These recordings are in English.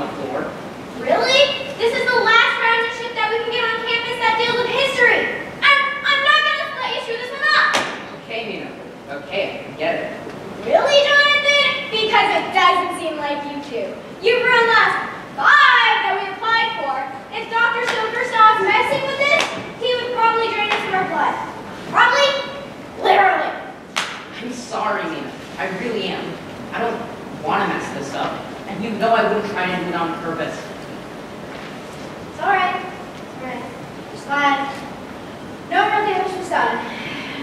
the floor. Really? This is the last round-trip that we can get on campus that deals with history. And I'm not going to let you screw this one up. Okay, Nina. Okay, I get it. Really, Jonathan? Because it doesn't seem like you two. You've run last 5 that we applied for. If Dr. Stoker stops messing with this, he would probably drain us of our blood. Probably. Literally. I'm sorry, Nina. I really am. I don't want to mess this up. And you know I wouldn't try and do it on purpose. It's alright. It's alright. Just glad no real damage was done.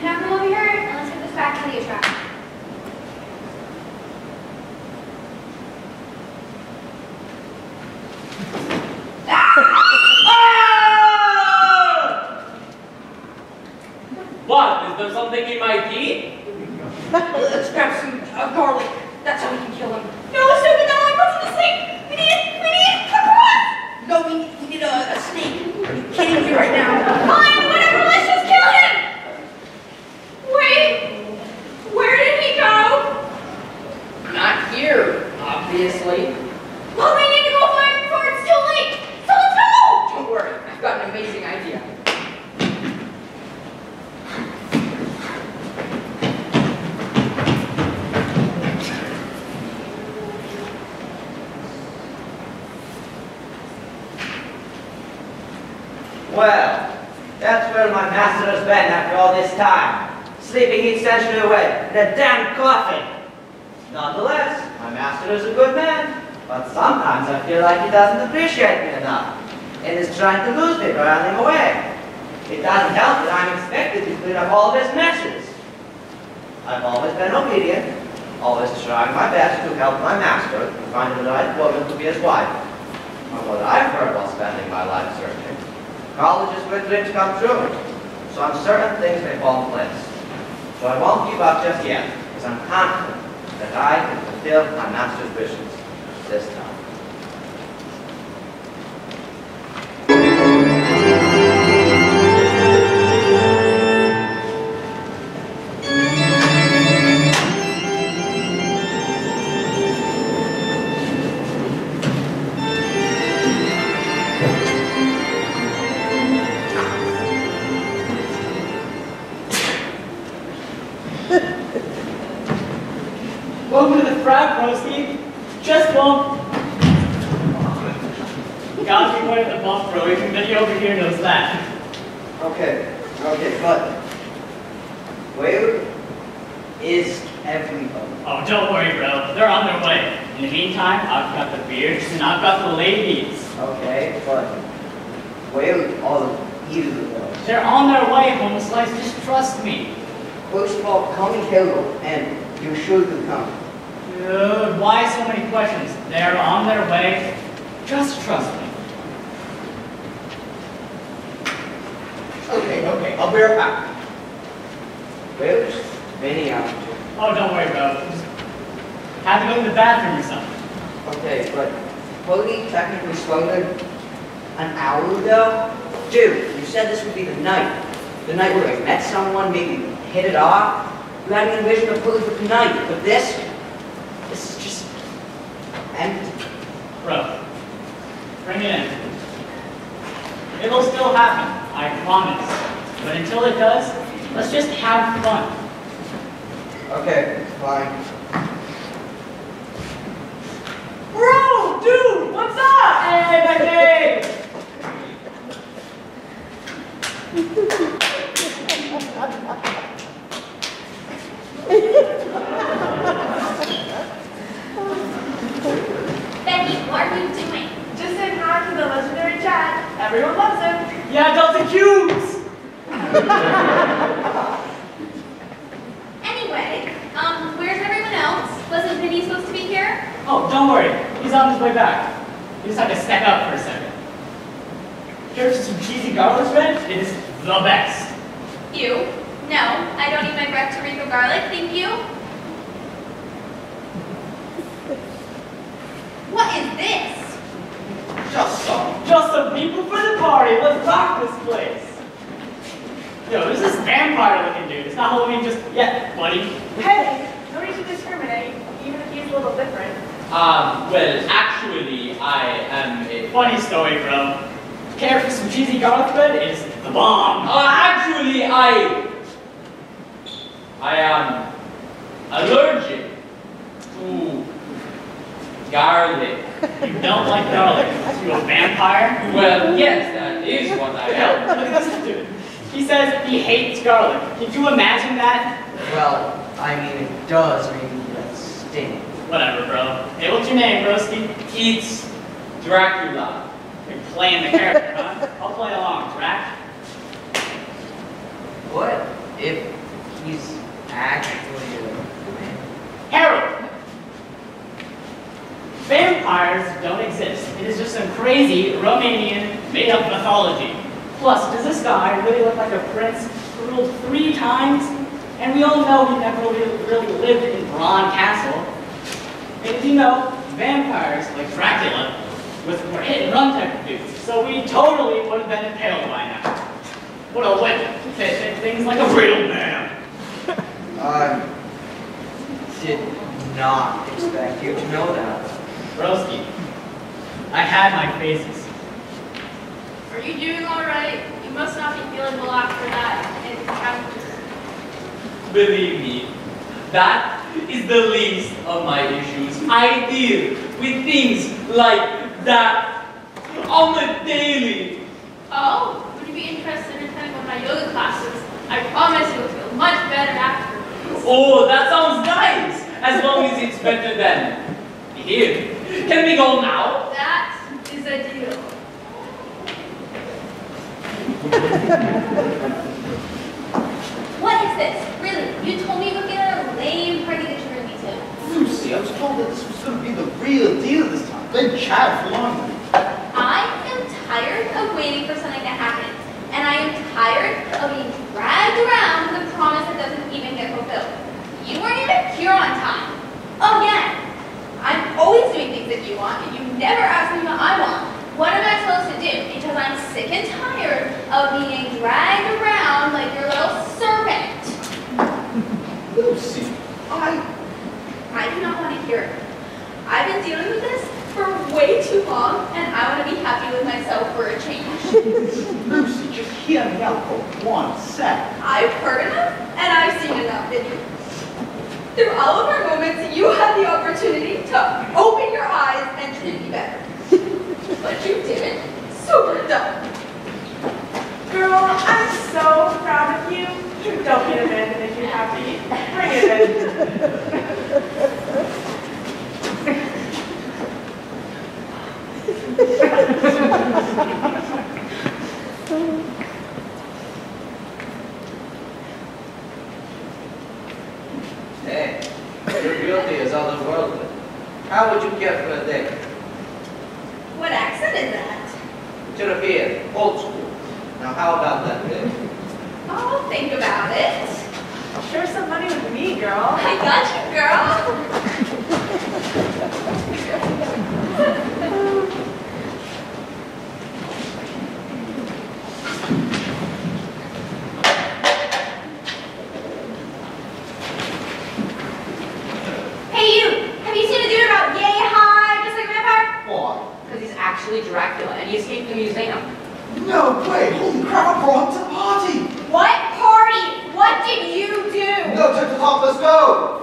Now come over here and let's get this back to the attraction. What? Is there something in my tea? Let's grab some garlic. That's how we can kill him. No, stupid, that only puts in the sink. We need pepperoni. No, we need a snake. Are you kidding me right now? Fine, whatever, let's just kill him. Wait, where did he go? Not here, obviously. Well, we need to go find him before it's too late. So let's go. Don't worry, I've got an amazing idea. Well, that's where my master has been after all this time, sleeping each century away in a damn coffin. Nonetheless, my master is a good man, but sometimes I feel like he doesn't appreciate me enough and is trying to lose me by running away. It doesn't help that I'm expected to clean up all of his messes. I've always been obedient, always trying my best to help my master to find the right woman to be his wife. From what I've heard while spending my life searching, college is where dreams come true, so I'm certain things may fall in place. So I won't give up just yet, because I'm confident that I can fulfill my master's wishes this time. Welcome to the frat, broski. Just bump. Got me point at the bump, bro. Everybody over here knows that. Okay, but where is everybody? Oh, don't worry, bro. They're on their way. In the meantime, I've got the beers and I've got the ladies. Okay, but where are all of you though? They're on their way, Home Slice. Just trust me. First of all, call me Hello, and you're sure to come. Dude, why so many questions? They're on their way. Just trust me. Okay, I'll be right back. Where's Vinny out? Oh, don't worry, bro. Just have to go to the bathroom or something. Okay, but Cody technically swallowed an hour ago? Dude, you said this would be the night. The night where I met someone, maybe hit it off. You had an envision of Cody for tonight, but this is just empty. Bro, bring it in. It'll still happen, I promise. But until it does, let's just have fun. Okay, fine. Bro, dude, what's up? Hey, baby! Becky, what are you doing? Just saying hi to the legendary Chad. Everyone loves him. Yeah, Delta Cubes! Anyway, where's everyone else? Wasn't Vinny supposed to be here? Oh, don't worry. He's on his way back. You just have to step out for a second. Here's some cheesy garlic bread. It is the best. You? No, I don't eat my Puerto Rico garlic, thank you. What is this? Just some people for the party. Let's rock this place. Yo, this is vampire looking dude. It's not Halloween just yet, buddy. Hey, no need to discriminate, even if he's a little different. Well, actually, I am a... Funny story, bro. Care for some cheesy garlic bread? It's the bomb. Actually, I am allergic to garlic. You don't like garlic. You a vampire? Well, yes, that is what I am. Look at this dude. He says he hates garlic. Can you imagine that? Well, I mean, it does make me sting. Whatever, bro. Hey, what's your name, broski? It's Dracula. You're playing the character, huh? I'll play along, Drac. What if he's actually a man? Harold! Vampires don't exist. It is just some crazy Romanian made-up mythology. Plus, does this guy really look like a prince who ruled 3 times? And we all know he never really lived in Bron Castle. And did you know, vampires, like Dracula, were hit-and-run type of dudes, so we totally would have been impaled by now. What a whip to fit things like a real man. I did not expect you to know that. Broski, I had my phases. Are you doing all right? You must not be feeling well after that encounter. Believe me, that is the least of my issues. I deal with things like that on the daily. Oh, would you be interested in attending one of my yoga classes? I promise you'll feel much better afterwards. Oh, that sounds nice, as long as it's better than here. Can we go now? That is a deal. What is this? Really? You told me you would get a lame party that you're going to be to. Lucy, I was told that this was going to be the real deal this time. Then chat for longer. I am tired of waiting for something to happen. And I am tired of being dragged around with a promise that doesn't even get fulfilled. You weren't even here on time. Again. I'm always doing things that you want, and you never ask me what I want. What am I supposed to do? Because I'm sick and tired of being dragged around like your little servant. Lucy, I do not want to hear it. I've been dealing with this for way too long, and I want to be happy with myself for a change. Lucy, just hear me out for 1 sec. I've heard enough, and I've seen enough in you. Through all of our moments, you had the opportunity to open your eyes and treat me better. But you didn't, so we're done. Girl, I'm so proud of you. Don't be a man to make you happy. Bring it in. Hey, your beauty is otherworldly. How would you care for a day? What accent is that? European, old school. Now how about that day? I'll think about it. Share some money with me, girl. I got you, girl. Hey, you! Have you seen a dude about yay high, just like a vampire? Why? Because he's actually Dracula and he escaped the museum. No way! Holy crap, I brought him to the party! What party? What did you do? No time to talk, let's go!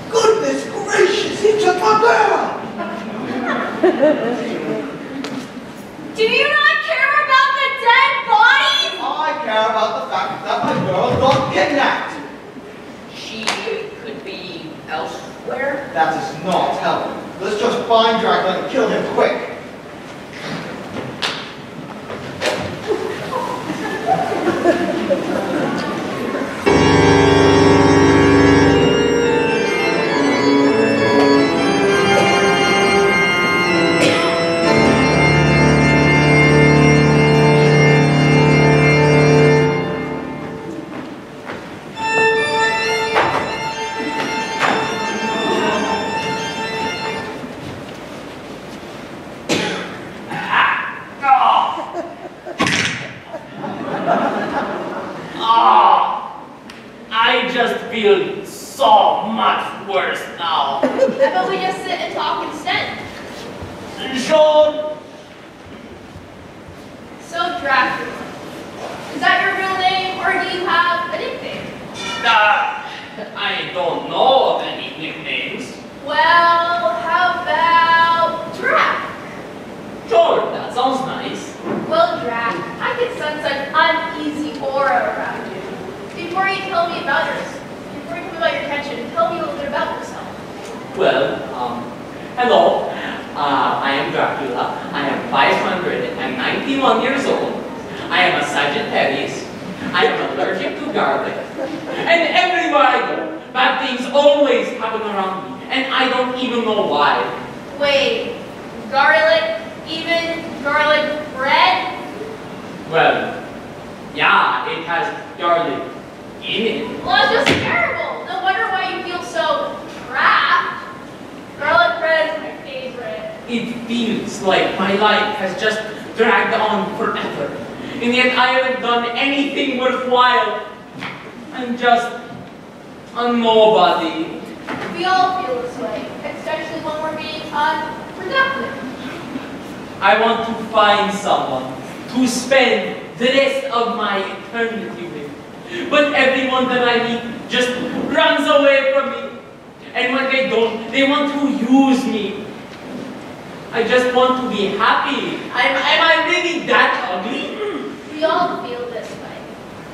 Goodness gracious, he took my girl! Do you not care about the dead bodies? I care about the fact that my girl got kidnapped! She could be elsewhere. That is not helping. Let's just find Dracula and kill him quick. just feel so much worse now. How about we just sit and talk instead? Sure. So, Dracula, is that your real name, or do you have a nickname? I don't know of any nicknames. Well, how about Drac? Sure, that sounds nice. Well, Drac, I can sense an uneasy aura around you. Before you tell me about your intention, tell me a little bit about yourself. Well, hello. I am Dracula. I am 591 years old. I am a Sagittarius. I am allergic to garlic. And everywhere I go, bad things always happen around me. And I don't even know why. Wait, garlic? Even garlic bread? Well, yeah, it has garlic in it. Well, that's just terrible. No wonder why you feel so trapped. Garlic bread is my favorite. It feels like my life has just dragged on forever. And yet I haven't done anything worthwhile. I'm just a nobody. We all feel this way, especially when we're being unproductive. I want to find someone to spend the rest of my eternity with. But everyone that I meet just runs away from me. And when they don't, they want to use me. I just want to be happy. Am I really that ugly? We all feel this way.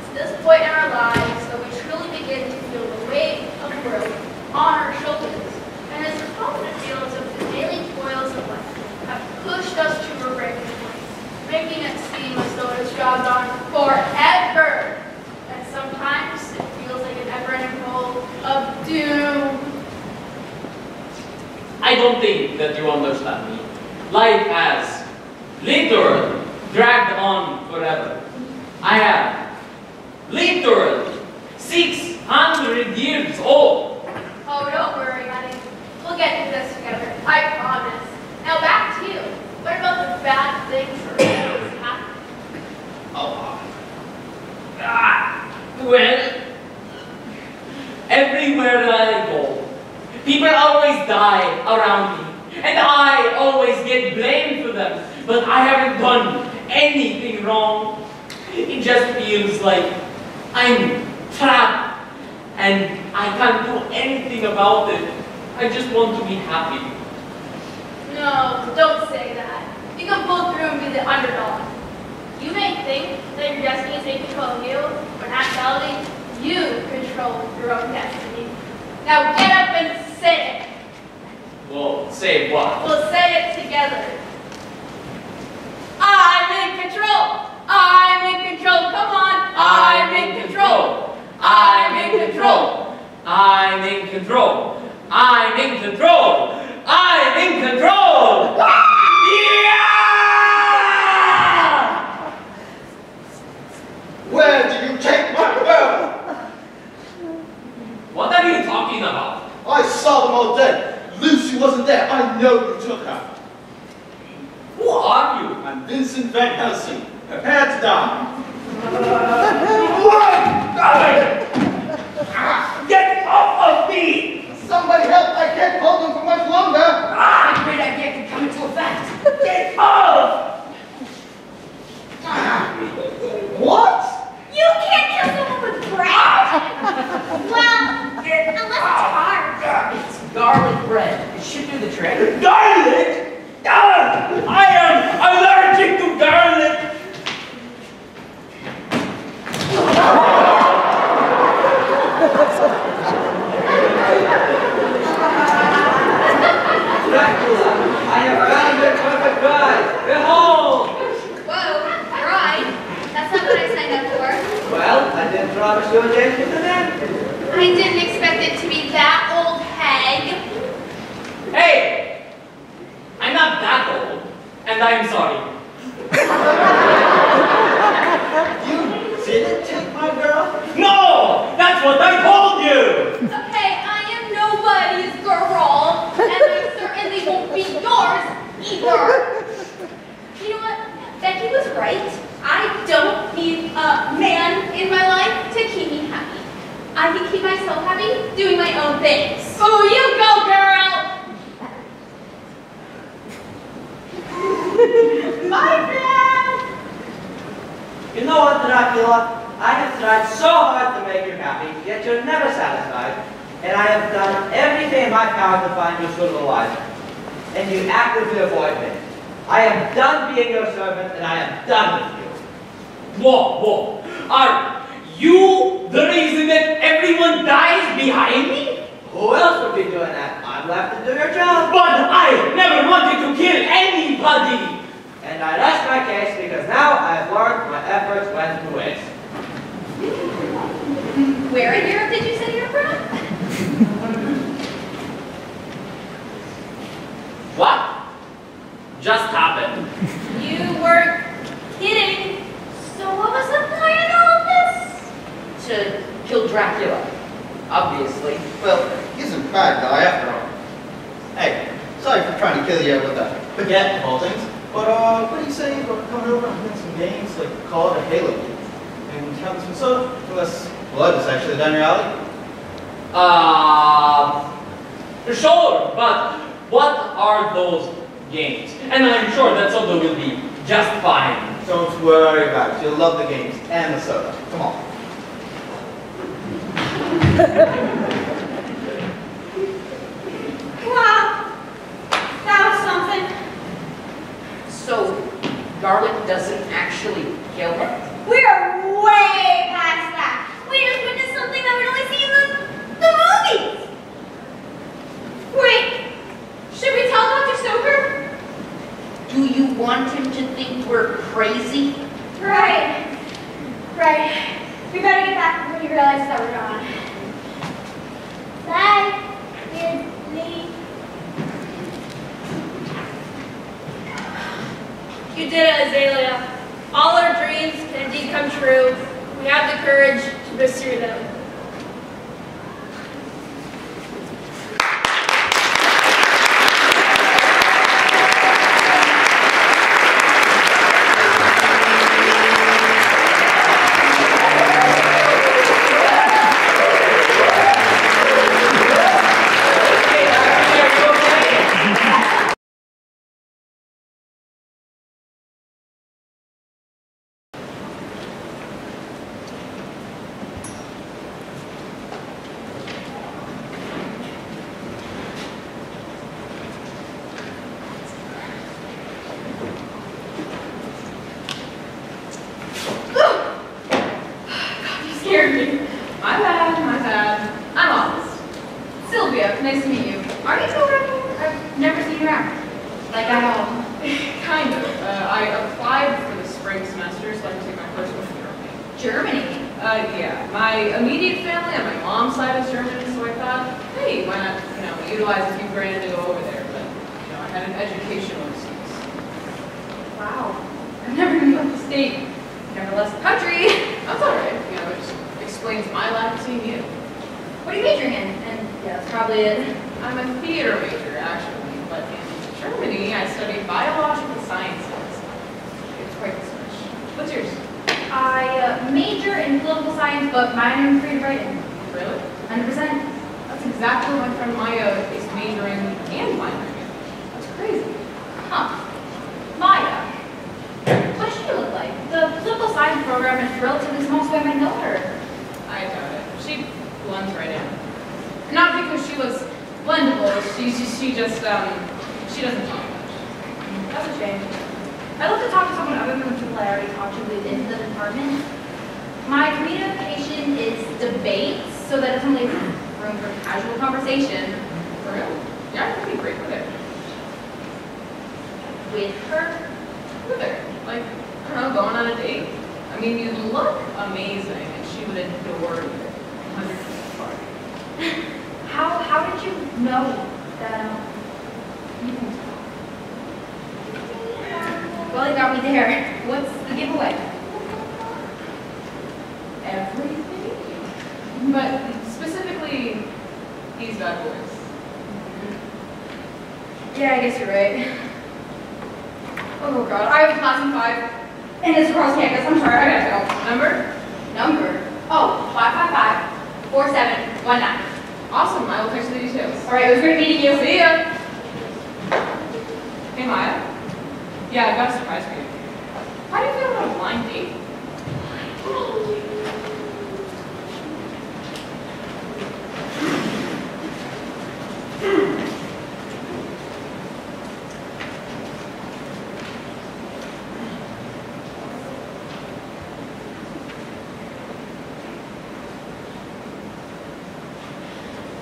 It's this point in our lives that we truly begin to feel the weight of the world on our shoulders. And it's common to feel as if the daily toils of life have pushed us to our breaking point, making it seem as though it has dragged on forever. And sometimes it feels like an never-ending hole of doom. I don't think that you understand me. Life has literally dragged on forever. I am literally 600 years old. Oh, don't worry, honey. We'll get through this together. I promise. Now back to you. What about the bad things or things happening? Well, everywhere that I go, people always die around me. And I always get blamed for them. But I haven't done anything wrong. It just feels like I'm trapped. And I can't do anything about it. I just want to be happy. No, don't say that. You can pull through and be the underdog. You may think that your destiny is in control of you, but in actuality, you control your own destiny. Now get up and say it. Well, say what? We'll say it together. I'm in control. I'm in control. Come on. I'm in control. I'm in control. I'm in control. I'm in control. I'm in control. Yeah! Where did you take my girl? What are you talking about? I saw them all day. Lucy wasn't there. I know you took her. Who are you? I'm Vincent Van Helsing. Prepare to die. What? Get off of me! Somebody help! I can't hold them for much longer. A great idea can come into effect. Get off! What? You can't kill someone with bread. Well, unless it's hard. It's garlic bread. It should do the trick. Garlic? I am allergic to garlic! Dracula, I have found your perfect bride. Behold! Whoa, bride? That's not what I signed up for. Well, I didn't promise you a date with the man. I didn't expect it to be that old hag. Hey! I'm not that old, and I'm sorry. You didn't take my girl? No! That's what I told you! Okay, I am nobody's girl, and I certainly won't be yours either. You know what? Becky was right. I don't need a man in my life to keep me happy. I I can keep myself happy doing my own things. Oh, you go, girl! My friend! You know what, Dracula? I have tried so hard to make you happy, yet you're never satisfied. And I have done everything in my power to find you a suitable wife. And you actively avoid me. I am done being your servant, and I am done with you. Whoa. Are you the reason that everyone dies behind me? Who else would be doing that? I'm left to do your job. But I never wanted to kill anybody. And I rest my case because now I have learned my efforts went to waste. Where in Europe did you say you're from? What? Just happened. You weren't kidding. So what was the point of all of this? To kill Dracula, obviously. Well, he's a bad guy after all. Hey, sorry for trying to kill you with that baguette of all things. But what do you say about coming over and playing some games, like call it a Halo game? And having some soda? Unless blood is actually down your alley? Sure, but what are those games? And I'm sure that soda will be just fine. Don't worry about it. You'll love the games and the soda. Come on. Wow. That was something. So, garlic doesn't actually kill him? We are way past that. We just witnessed something that we'd only see in the movies. Wait, should we tell Dr. Stoker? Do you want him to think we're crazy? Right. We better get back before he realizes that we're gone. Bye, Disney. You did it, Azalea. All our dreams can indeed come true. We have the courage to pursue them. Nice to meet you. Are you still around here? I've never seen you around. Like at all. Kind of. I applied for the spring semester so I can take my first one in Germany. Germany? Yeah. My immediate family on my mom's side is German, so I thought, hey, why not, utilize a few grand to go over there. But, I had an education overseas. Wow. I've never even left the state. Never left the country. That's all right. It just explains my lack of seeing you. What are you majoring in? And yeah, that's probably it. I'm a theater major, actually, but in Germany, I studied biological sciences. It's quite the switch. What's yours? I major in political science, but minor in creative writing. Really? 100%. That's exactly what my friend Maya is majoring and minoring in. That's crazy. Huh. Maya. What does she look like? The political science program is relatively small, so I might know her. I doubt it. She blends right in. Not because she was blendable, she just she doesn't talk much. That's a shame. I'd love to talk to someone other than the people I already talked to within the department. My communication is debates, so that it's only room for casual conversation. For real? Yeah, I think great with her. With her? With her. Like, I don't know, going on a date. I mean, you look amazing, and she would adore you. 100% apart. How did you know that, you can talk? Well, you got me there. What's the giveaway? Everything. But specifically, these bad boys. Yeah, I guess you're right. Oh god, I have a class in 5. And it's across campus. I'm sorry, I gotta go. Number? Number? Oh, 555 4719. Awesome, I will text you the details. All right, it was great meeting you. See ya. Hey, Maya. Yeah, I got a surprise for you. How do you feel about a blind date?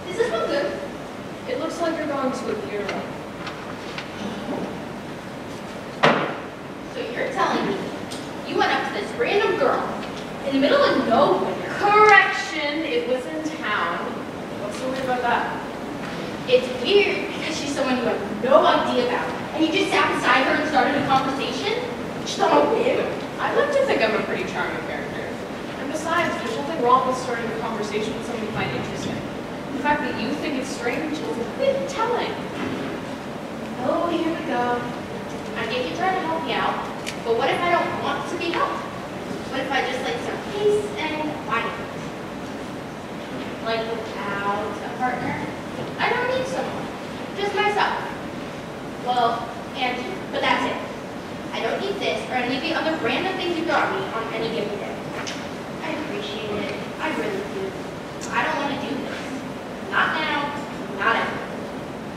Is this one good? It looks like you're going to a funeral. So you're telling me you went up to this random girl in the middle of nowhere? Correction, it was in town. What's so weird about that? It's weird because she's someone you have no idea about, and you just sat beside her and started a conversation? Just on a whim? I like to think I'm a pretty charming character. And besides, there's nothing wrong with starting a conversation with someone you find interesting. The fact that you think it's strange is a bit telling. Oh, here we go. I get you trying to help me out, but what if I don't want to be helped? What if I just like some peace and quiet? Like without a partner? I don't need someone. Just myself. Well, and you, but that's it. I don't need this or any of the other random things you got me on any given day. I appreciate it. I really do. I don't want to do this. Not now. Not ever.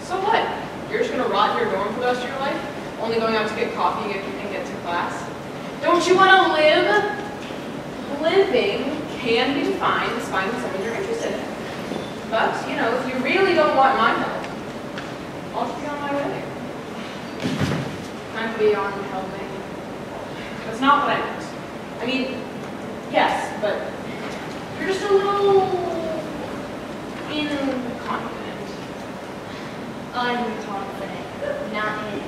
So what? You're just gonna rot in your dorm for the rest of your life? Only going out to get coffee and get to class? Don't you want to live? Living can be defined as finding someone you're interested in. But, you know, if you really don't want my help, I'll just be on my way. I'm beyond helping. That's not what I meant. I mean, yes, but you're just a little inconfident. Unconfident. Not in.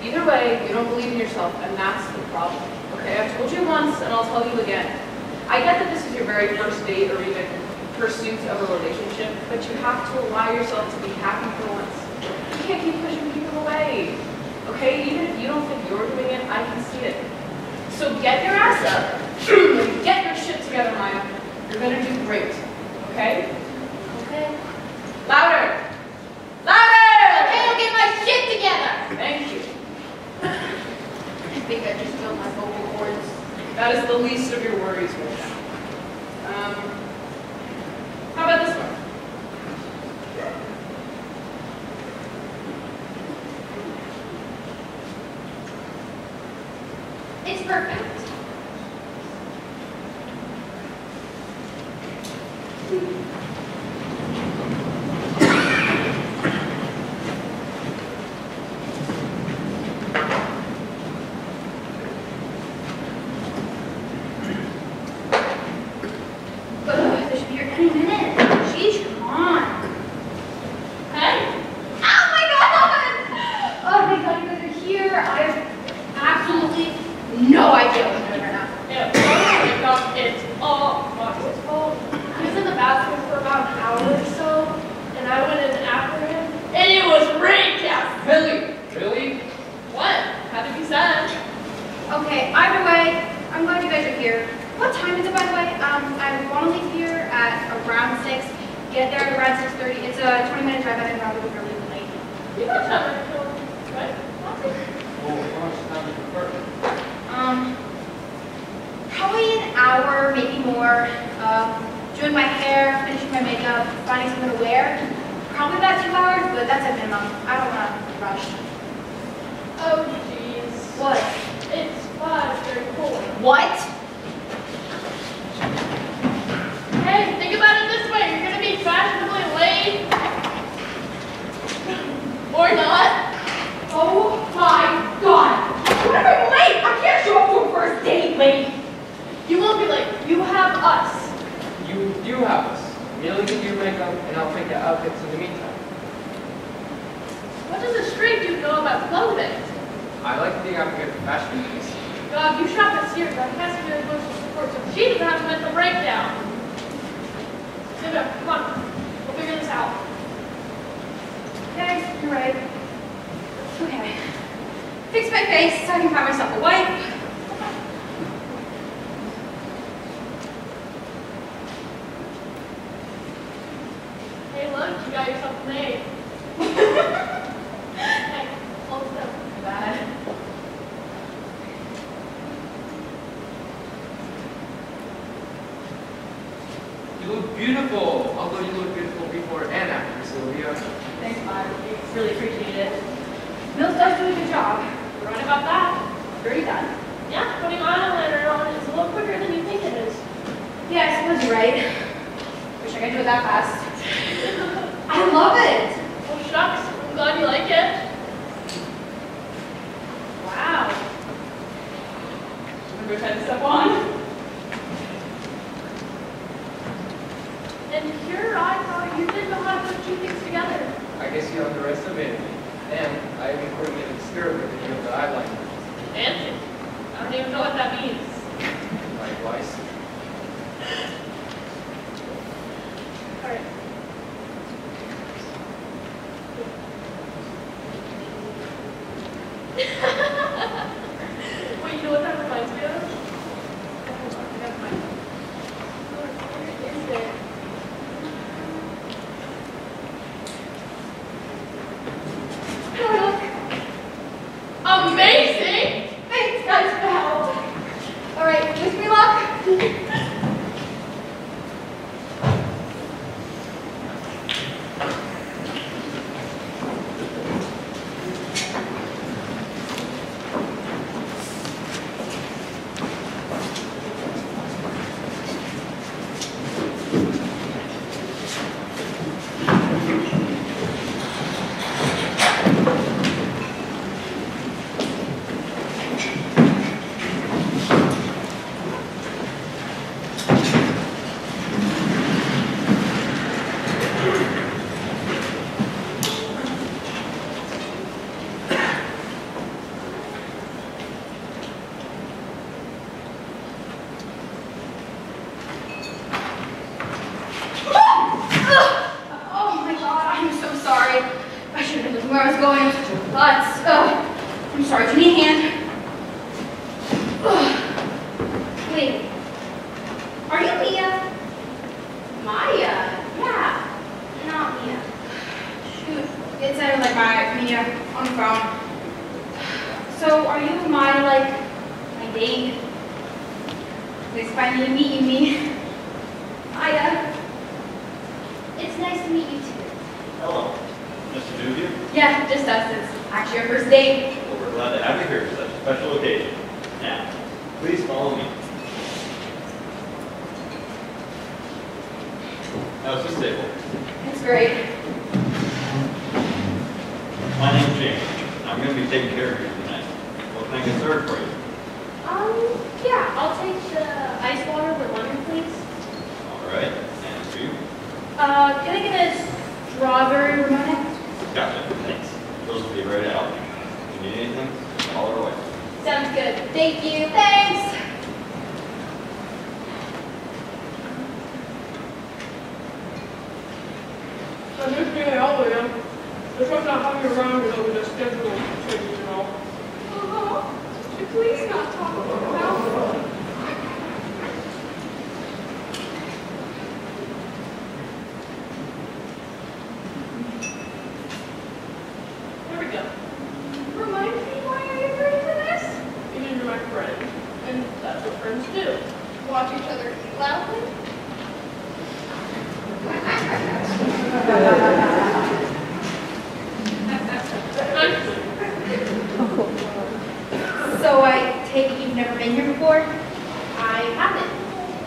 Either way, you don't believe in yourself, and that's the problem. Okay, I've told you once, and I'll tell you again. I get that this is your very first date or even pursuit of a relationship, but you have to allow yourself to be happy for once. You can't keep pushing people away. Okay, even if you don't think you're doing it, I can see it. So get your ass up, and get your shit together, Maya. You're gonna do great. Okay? Okay. Louder! Louder! Okay, I'll get my shit together! Thank you. I think I just filled my vocal cords. That is the least of your worries right now. How about this one? It's perfect. They should be here any minute. Sheesh, come on. Hey? Oh my god! Oh my god, you guys are here. I have absolutely no idea what I'm doing right now. It's all Mark's fault. He was in the bathroom for about an hour or so, and I went in after him, and it was rain down. Really? Really? What? Had to be said. Okay, either way, I'm glad you guys are here. What time is it, by the way? I want to leave here at around 6. Get there at around 6:30. It's a 20-minute drive. I'd rather be really late. You got time to kill, right? Oh, how much time do you prefer? Probably an hour, maybe more. Doing my hair, finishing my makeup, finding something to wear. Probably about 2 hours, but that's a minimum. I don't want to rush. Oh, jeez. What? It's 5:34. What? Hey, think about it this way. You're gonna be fashionably late. Or not. Oh my god! What if I'm late? I can't show up to a first date late! You won't be late. You have us. You do have us. Merely do your makeup, and I'll pick out outfits in the meantime. What does a straight dude know about clothing? I like being out good fashion piece. God, you shop at Sears. I can't see your emotional support, so she doesn't have a mental breakdown. Linda, come on. We'll figure this out. Okay, you're right. Okay. Fix my face so I can find myself a wife. once. You got yourself an A. Hey, hold still. Bad. You look beautiful, although you look beautiful before and after, Sylvia. Thanks, Bob. Really appreciate it. Mills does do a good job. You're right about that. Very done. Yeah, putting eyeliner on is a little quicker than you think it is. Yeah, I suppose you're right. Wish I could do it that fast. I love it. Oh, shucks. I'm glad you like it. Wow. I'm gonna go try this stuff on. And here I thought you didn't know how to put two things together. I guess you underestimated me. And I even coordinated an experiment with you of the eyeliner. Fancy. I don't even know what that means. Likewise. All right. Wait, you know what that reminds me of? Hold on, I gotta find it. Where is it? Amazing! Thanks, guys, for the help. All right, wish me luck. Where I was going was such a klutz. I'm sorry, give me a hand. Wait, are you Mia? Maya? Yeah, not Mia. Shoot, it sounded like Mia on the phone. So are you my date? Please finally meeting me. Maya. It's nice to meet you too. Hello. Nice to meet you. Yeah, just us. It's actually our first date. Well, we're glad to have you here for such a special occasion. Now, please follow me. How's this table? It's great. My name's James. I'm going to be taking care of you tonight. What can I get served for you? Yeah, I'll take the ice water with lemon, please. All right. And for you? Can I get a strawberry Ramona? Gotcha. Thanks. Those will be right out. If you need anything, call her away. Sounds good. Thank you. Thanks. I just being out with him. It's not having you around because of the schedule changes and all. Could you please not talk about it? There we go. Remind me, why are you ready for this? Because you're my friend, and that's what friends do. Watch each other eat loudly. So I take it you've never been here before? I haven't.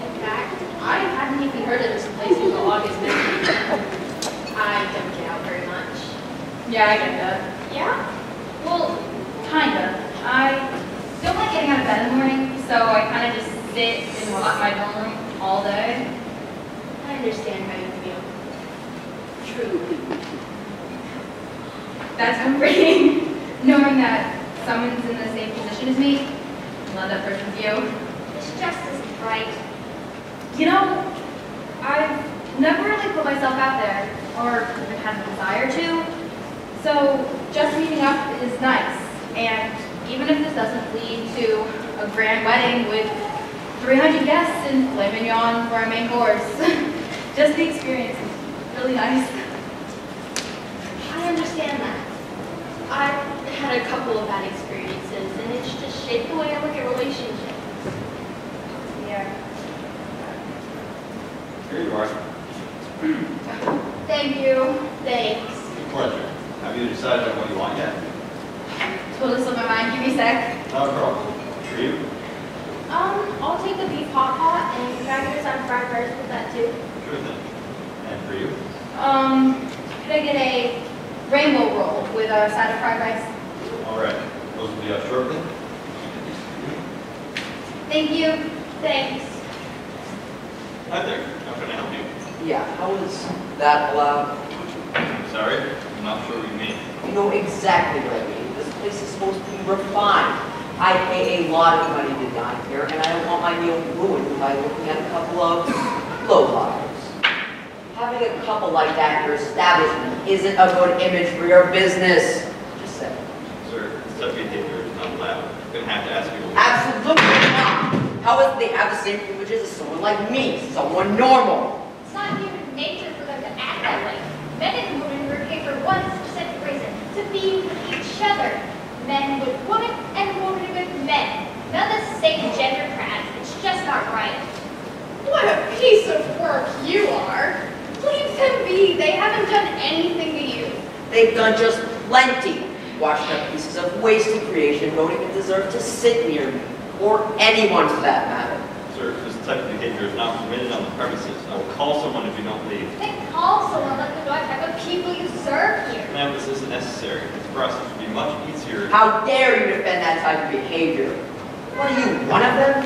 In fact, I hadn't even heard of this place until August 15th. I don't get out very much. Yeah, I get that. Yeah? Well, kinda. I don't like getting out of bed in the morning, so I kind of just sit and rot in my dorm room all day. I understand how you feel. Truly. That's comforting, knowing that someone's in the same position as me. Love that person's you. This just isn't right. You know, I've never really put myself out there, or even had the desire to. So just meeting up is nice. And even if this doesn't lead to a grand wedding with 300 guests and filet mignon for our main course, just the experience is really nice. couple of bad experiences, and it's just shaped the way I look at relationships. Yeah. Here you are. Thank you. Thanks. Pleasure. Have you decided on what you want yet? Totally slipped my mind. Give me a sec. Not a problem. For you? I'll take the beef hot pot and can I get some fried rice with that too? Sure thing. And for you? Could I get a rainbow roll with a side of fried rice? All right. Those will be up shortly. Thank you. Thanks. Hi there. How can I help you? Yeah, how is that allowed? Sorry, I'm not sure what you mean. You know exactly what I mean. This place is supposed to be refined. I pay a lot of money to dine here, and I don't want my meal ruined by looking at a couple of low-livers. Having a couple like that in your establishment isn't a good image for your business. Just saying. Sir, such behavior is not allowed. I'm going to have to ask you to leave. Absolutely not! How is it they have the same privileges as someone like me, someone normal? It's not human nature for them to act that way. Men and women were paid for one specific reason, to be with each other. Men with women and women with men. None of the same gender crabs. It's just not right. What a piece of work you are. Leave them be. They haven't done anything to you. They've done just plenty. Washed up pieces of waste in creation don't even deserve to sit near me, or anyone for that matter. Sir, this type of behavior is not permitted on the premises. I will call someone if you don't leave. Then call someone. Let them know what type of people you serve here. Ma'am, this isn't necessary. For us, it would be much easier. How dare you defend that type of behavior? What are you, one of them?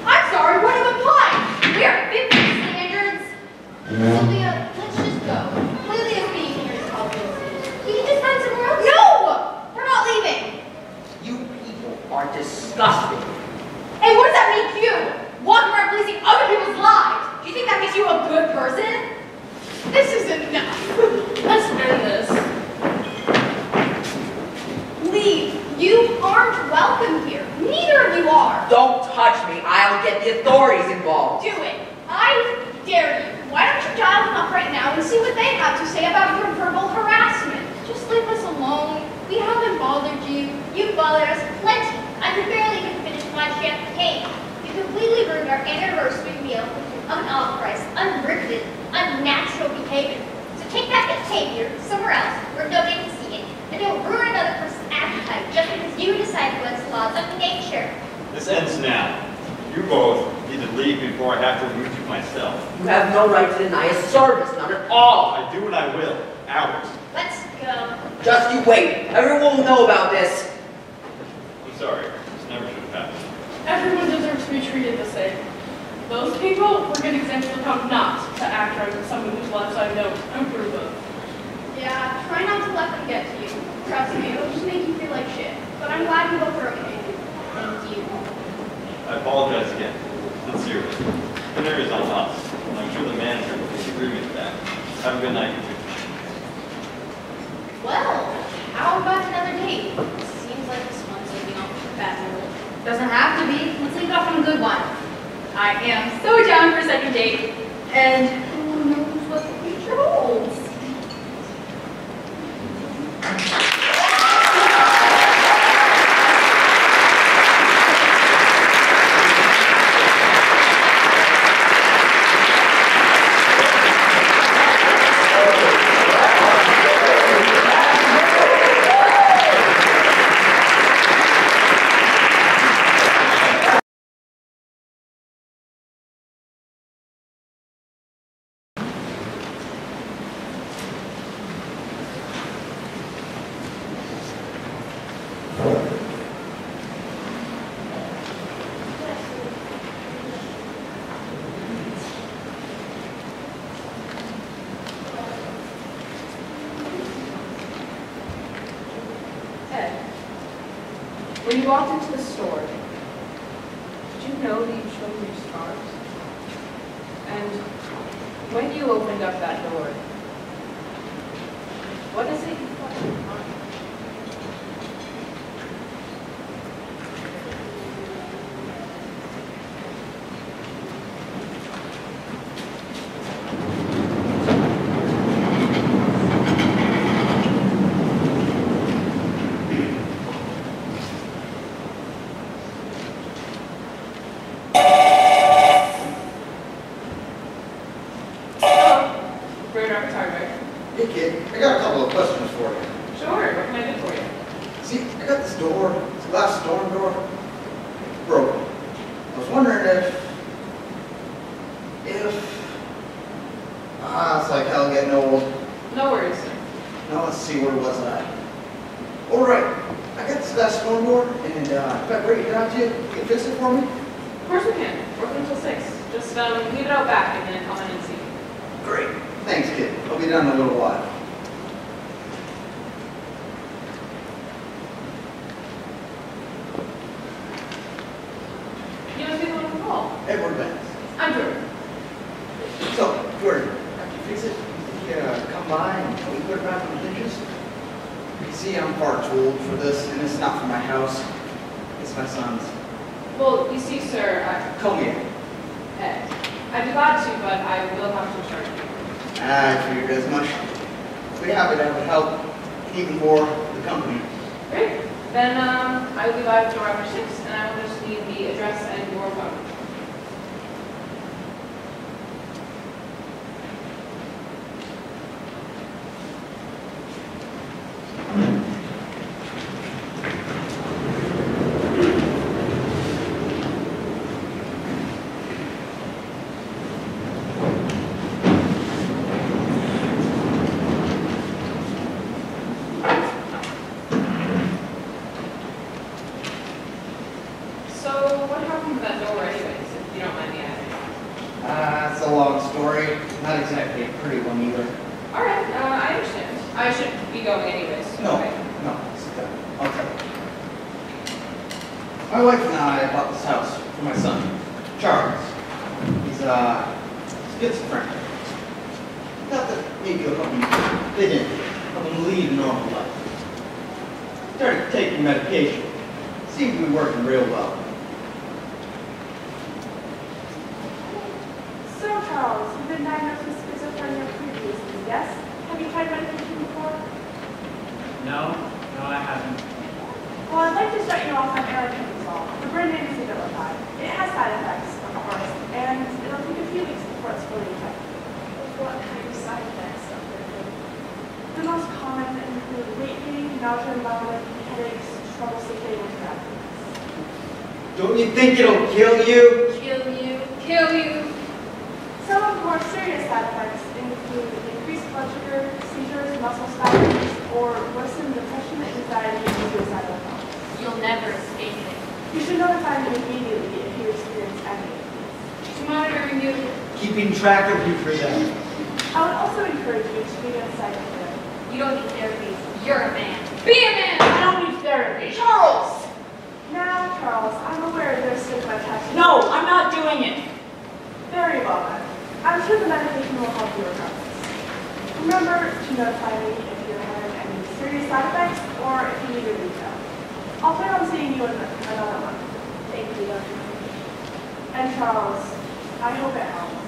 I'm sorry, what have applied? We are 50 standards. Sylvia, let's just go. Lily's being here is publicity. We can just find somewhere else. No! We're not leaving. You people are disgusting. Hey, what does that make you? Walking around policing other people's lives. Do you think that makes you a good person? This is enough. Let's end this. Leave. You aren't welcome here. Neither of you are. Don't touch me. I'll get the authorities involved. Do it. I dare you. Why don't you dial them up right now and see what they have to say about your verbal harassment? Just leave us alone. We haven't bothered you. You've bothered us plenty. I could barely even finish my champagne. You completely ruined our anniversary meal with your unauthorized, unriveted, unnatural behavior. So take that behavior somewhere else where nobody can see it, and don't ruin another person's appetite just because you decide what's laws of nature. This ends now. You both need to leave before I have to remove you myself. You have no right to deny a service, none at all. I do what I will. Hours. Let's go. Just you wait. Everyone will know about this. I'm sorry. This never should have happened. Everyone deserves to be treated the same. Those people were good examples of how not to act right with someone whose lives I don't approve of. Yeah, try not to let them get to you. Trust me, it'll just make you feel like shit. But I'm glad you both are okay. Thank you. I apologize again. Sincerely. Dinner is on us, and I'm sure the manager will disagree with that. Have a good night, you two. Well, how about another date? Seems like this one's leaving off the bad mood. Doesn't have to be. Let's leave it off on a good one. I am so down for a second date. And who knows what the future holds? When you walked into the store, did you know that you showed your scars? And when you opened up that door, what is it you thought you find? Great sorry, Greg. Hey kid, I got a couple of questions for you. Sure, what can I do for you? See, I got this door, this glass storm door, broken. I was wondering it's like hell getting old. No worries, sir. Now let's see, where was I? All right, I got this glass storm door, and if I break it down to you, you can fix it for me? Of course we can. Working until 6. Just leave it out back and then come in and see. Great. Thanks, kid. I'll be done in a little while. You must be the one who called. Edward Benz. I'm Jordan. So, Jordan, after you fix it, you come by and we put it back on the hinges? You see, I'm far too old for this, and it's not for my house. It's my son's. Well, you see, sir, Call me Ed. I'd be glad to, but I will have to charge you. I figured as much. We'd be happy to have help, even more the company. Great. Then I will be by door after 6, and I will just need the address and your phone. It's a long story. Not exactly a pretty one either. All right, I understand. I should be going anyways. No, Okay. no, sit down. I'll tell you. My wife and I bought this house for my son, Charles. He's schizophrenic. Thought that maybe it'll help him fit in, help him lead a normal life. Started taking medication. Seemed to be working real well. So, Charles, you've been diagnosed with schizophrenia previously, yes? Have you tried medication before? No, I haven't. Well, I'd like to start you off on aripiprazole. The brand name is Abilify. It has side effects, of course, and it'll take a few weeks before it's fully effective. What kind of side effects of it? The most common include weight gain, nausea and vomiting, headaches, trouble sleeping, and drowsiness. Don't you think it'll kill you? Kill you. Kill you. Some of the more serious side effects include increased blood sugar, seizures, muscle spasms, or worsened depression, anxiety, and suicidal thoughts. You'll never escape it. You should notify me immediately if you experience any of these. She's monitoring you. Keeping track of you for them. I would also encourage you to begin psychotherapy. You don't need therapy. You're a man. Be a man! I don't need therapy. Charles! Now, Charles, I'm aware there's stigma attached to No, I'm not doing it. Very well then. I'm sure the medication will help you regardless. Remember to notify me if you're having any serious side effects or if you need a retail. I'll plan on seeing you in another month. Thank you, Dr. And Charles, I hope it helps.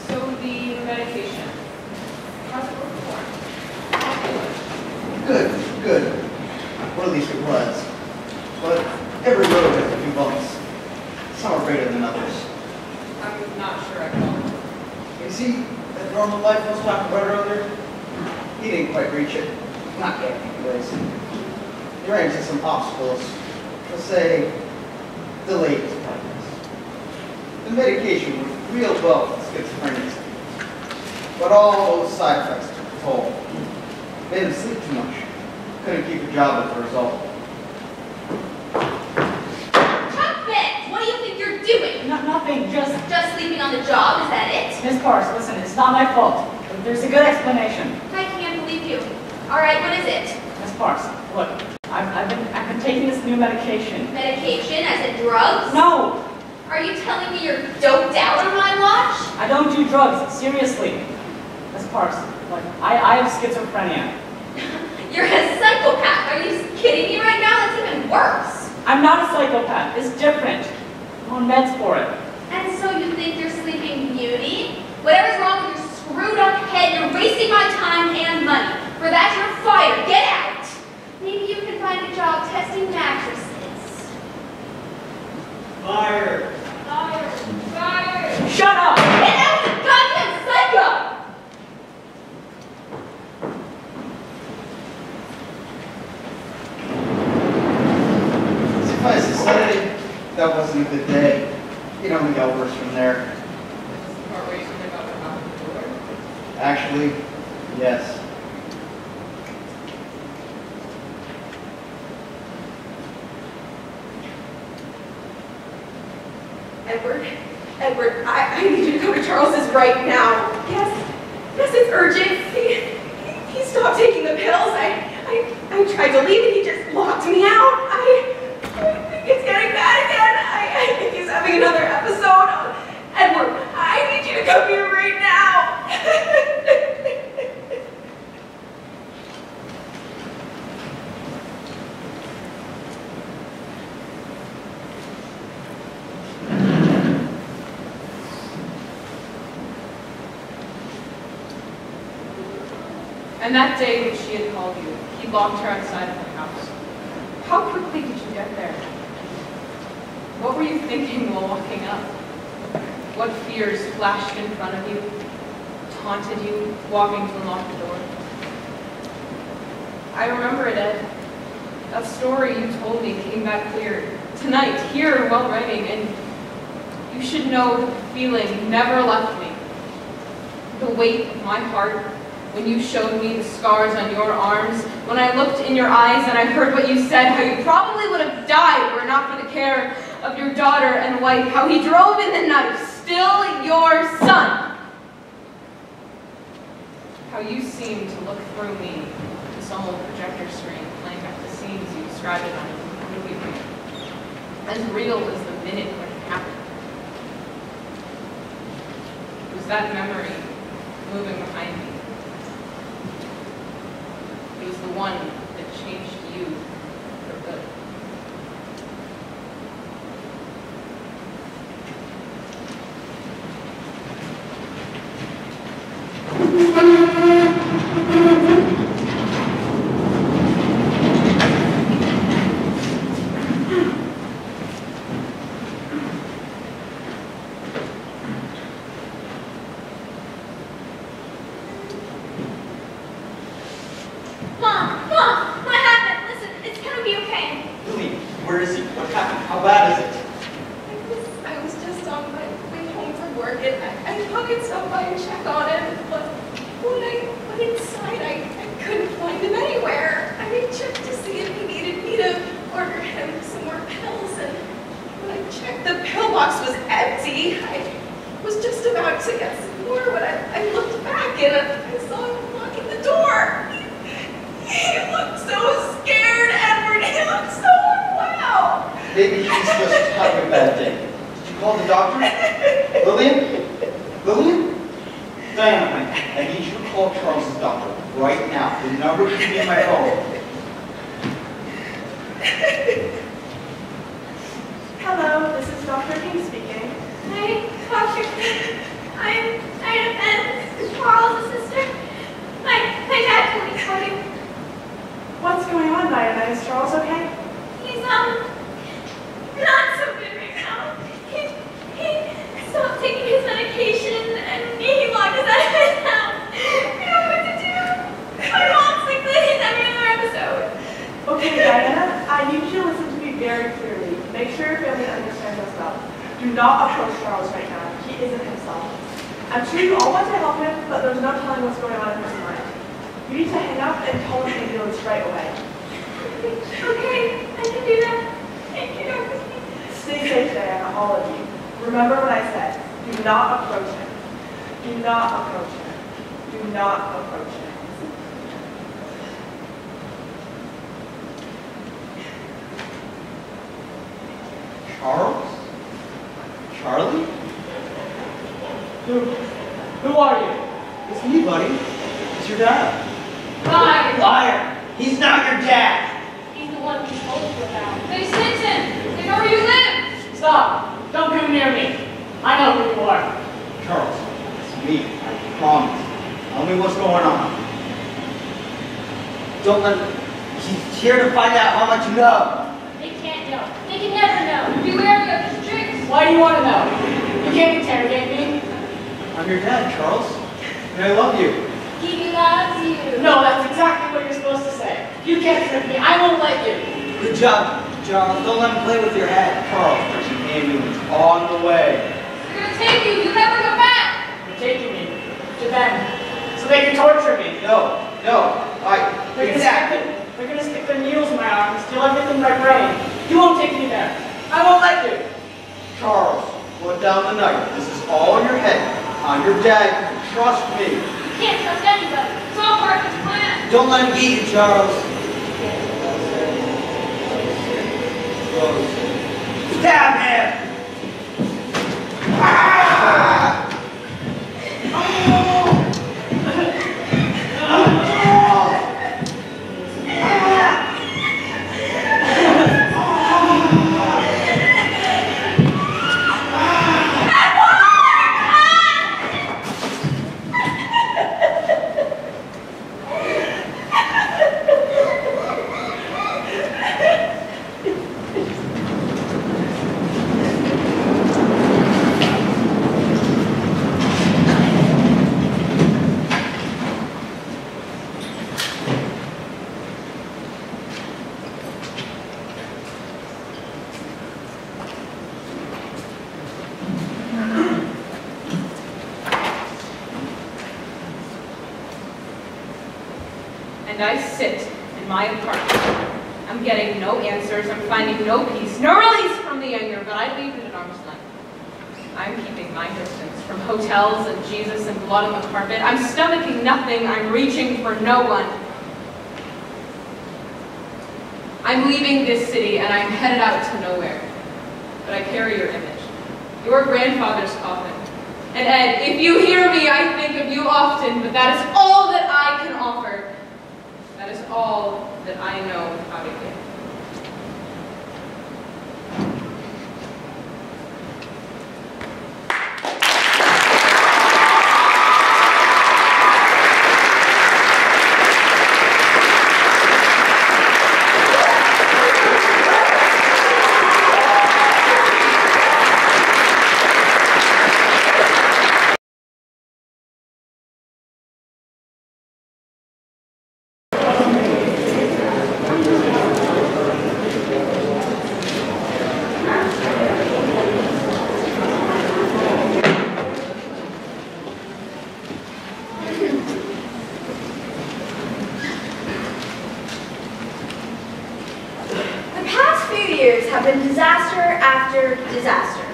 So the medication. How's it work for? Good, good. Or at least it was. But every road has a few bumps. Some are greater than others. I'm not sure I will. You see, that normal life I was talking about earlier? He didn't quite reach it. Not yet, anyways. He ran into some obstacles. Let's say, delayed his progress. The medication was real well for schizophrenia. But all those side effects took a toll. Made him sleep too much. Couldn't keep a job as a result. What do you think you're doing? Nothing, just sleeping on the job, is that it? Miss Parse, listen, it's not my fault. There's a good explanation. I can't believe you. All right, what is it? Miss Parse, look, I've been taking this new medication. Medication, as in drugs? No, Are you telling me you're doped out on my watch? I don't do drugs, seriously. Miss Parse, look, I have schizophrenia. You're a psychopath. Are you kidding me right now? That's even worse. I'm not a psychopath, it's different. I'm on meds for it. And so you think you're Sleeping Beauty? Whatever's wrong with your screwed up head, you're wasting my time and money. For that, you're fired. Get out. Maybe you can find a job testing mattresses. Fire! Fire. day. It only got worse from there. Part where you something about what happened before? Actually, yes. Edward, I need you to come to Charles's right now. Yes, it's urgent. He stopped taking the pills. I tried to leave and he just locked me out. I think it's getting bad again. I think he's having another episode. Edward, I need you to come here right now. And that day when she had called you, he locked her outside of the house. How quickly did you get there? What were you thinking while walking up? What fears flashed in front of you, taunted you, walking to unlock the door? I remember it, Ed. That story you told me came back clear tonight, here while writing, and you should know the feeling never left me. The weight of my heart when you showed me the scars on your arms, when I looked in your eyes and I heard what you said, how you probably would have died were it not for the care of your daughter and wife, how he drove in the night, still your son. How you seemed to look through me, this old projector screen, playing back the scenes you described it on a movie reel. As real as the minute when it happened. It was that memory moving behind me. It was the one that changed you for good. Who are you? It's me, buddy. It's your dad. Liar! Liar! He's not your dad! He's the one who told you about. They sent him! They know where you live! Stop! Don't come near me! I know who you are. Charles, it's me. I promise. Tell me what's going on. Don't let him. He's here to find out how much you know. They can't know. They can never know. Be wary of his tricks. Why do you want to know? You can't interrogate me. I'm your dad, Charles. And I love you. He loves you. No, that's exactly what you're supposed to say. You can't trick me. I won't let you. Good job, Charles. Don't let him play with your head. Charles, ambulance on the way. They're gonna take you. You never go back. They're taking me to them so they can torture me. No, exactly. They're gonna stick their needles in my arms till everything in my brain. You won't take me there. I won't let you. Charles, put down the knife. This is all in your head. I'm your dad. Trust me. You can't trust anybody. It's all part of his plan. Don't let him get you, Charles. Stab him! Ah! And I sit in my apartment. I'm getting no answers, I'm finding no peace, no release from the anger, but I leave it at arm's length. I'm keeping my distance from hotels and Jesus and blood on the carpet. I'm stomaching nothing, I'm reaching for no one. I'm leaving this city and I'm headed out to nowhere. But I carry your image, your grandfather's coffin. And Ed, if you hear me, I think of you often, but that is all that I can offer. That is all that I know how to give. Have been disaster after disaster.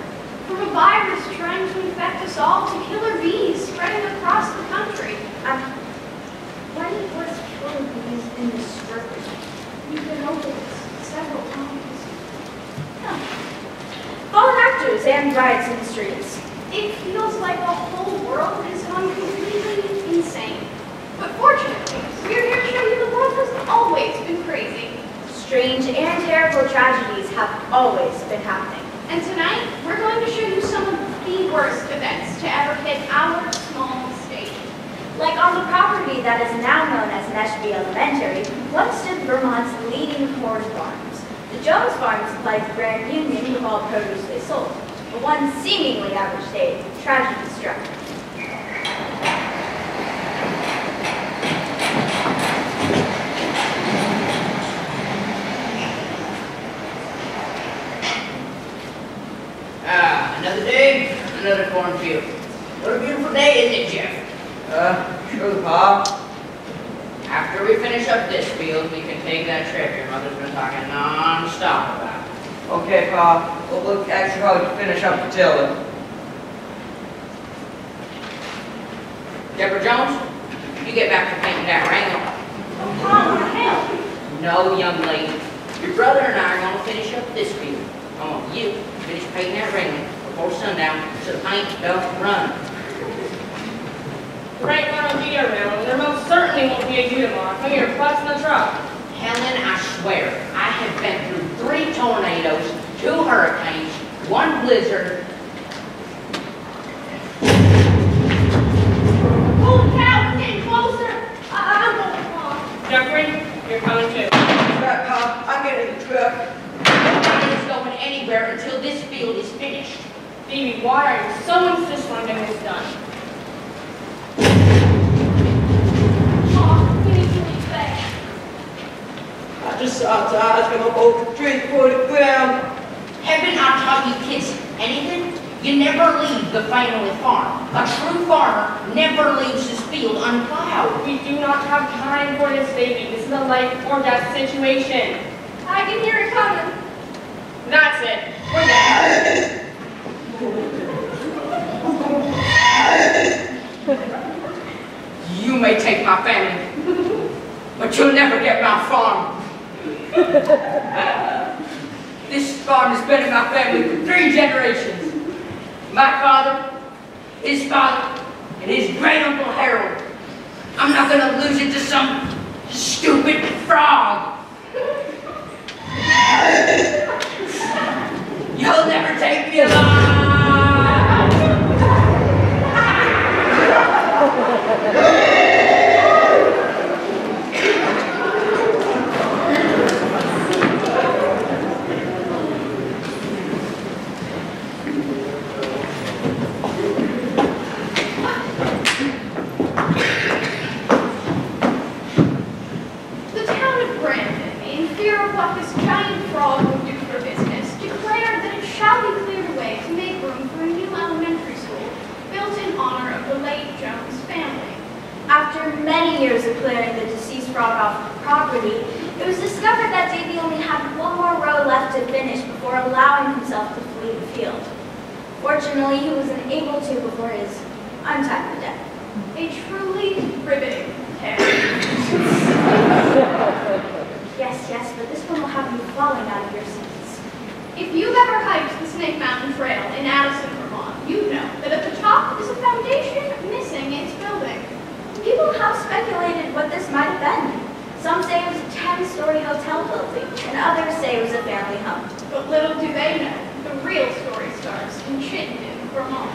From a virus trying to infect us all to killer bees spreading across the country. When was killer bees in this struggle? We've been over this several times. Fallen actors and riots in the streets. It feels like the whole world has gone completely insane. But fortunately, we're here to show you the world has always been crazy. Strange and terrible tragedies have always been happening. And tonight, we're going to show you some of the worst events to ever hit our small state. Like on the property that is now known as Nashby Elementary, once stood Vermont's leading horse farms. The Jones farm supplied the Grand Union with all produce they sold. But one seemingly average day, tragedy struck. Another day, another cornfield. What a beautiful day, isn't it, Jeff? Sure, Pa. After we finish up this field, we can take that trip your mother's been talking non-stop about. Okay, Pa. Well, we'll actually probably finish up the tiller. Deborah Jones, you get back to painting that wrangle. Oh, Tom, what the hell? No, young lady. Your brother and I are going to finish up this field. I want you to finish painting that wrangle before sundown so the paint don't run. There ain't gonna be a railroad. There most certainly won't be a U tomorrow. Come here, flex in the truck. Helen, I swear, I have been through 3 tornadoes, 2 hurricanes, 1 blizzard. Holy cow, it's getting closer. I'm going on. Jeffrey, you're coming too. Right, Pa. I'm getting in the truck. Nobody's going anywhere until this field is finished. Phoebe, why are you so insistent on getting this done? Oh, we need to leave fast. I just saw Todd's gonna hold the tree before the ground. Haven't I taught you kids anything? You never leave the family farm. A true farmer never leaves his field unplowed. We do not have time for this, baby. This is a life or death situation. I can hear it coming. That's it. We're there. You may take my family, but you'll never get my farm. This farm has been in my family for 3 generations. My father, his father, and his great uncle Harold. I'm not gonna lose it to some stupid frog. You'll never take me alive. The town of Brandon, in fear of what this giant frog will do for business, declared that it shall be cleared away to make room for a new elementary school built in honor of the late Jones family. After many years of clearing the deceased frog off the property, it was discovered that Davy only had one more row left to finish before allowing himself to flee the field. Fortunately, he was unable to before his untimely death. A truly riveting tale. Yes, but this one will have you falling out of your seats. If you've ever hiked the Snake Mountain Trail in Addison, Vermont, you know that at the top is a foundation missing its building. People have speculated what this might have been. Some say it was a 10-story hotel building, and others say it was a family home. But little do they know, the real story starts in Chittenden, Vermont.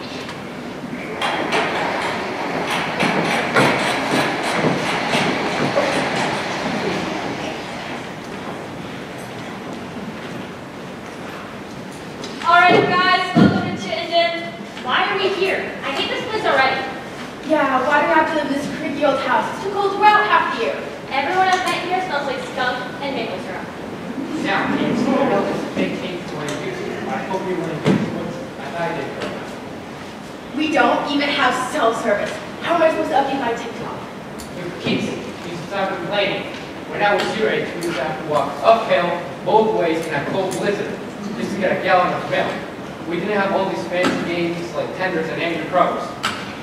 Alright, guys, welcome to Chittenden. Why are we here? I hate this place already. Yeah, why do we have to live in this creaky old house? It's too cold to go out half the year. Everyone I've met here smells like skunk and maple syrup. Now, it's more about this big cake for you. I hope you want to use what I did for you. We don't even have cell service. How am I supposed to update my TikTok? With kids, you should stop complaining. When I was your age, we used to have to walk uphill both ways in a cold blizzard just to get a gallon of milk. We didn't have all these fancy games like tenders and angry crows.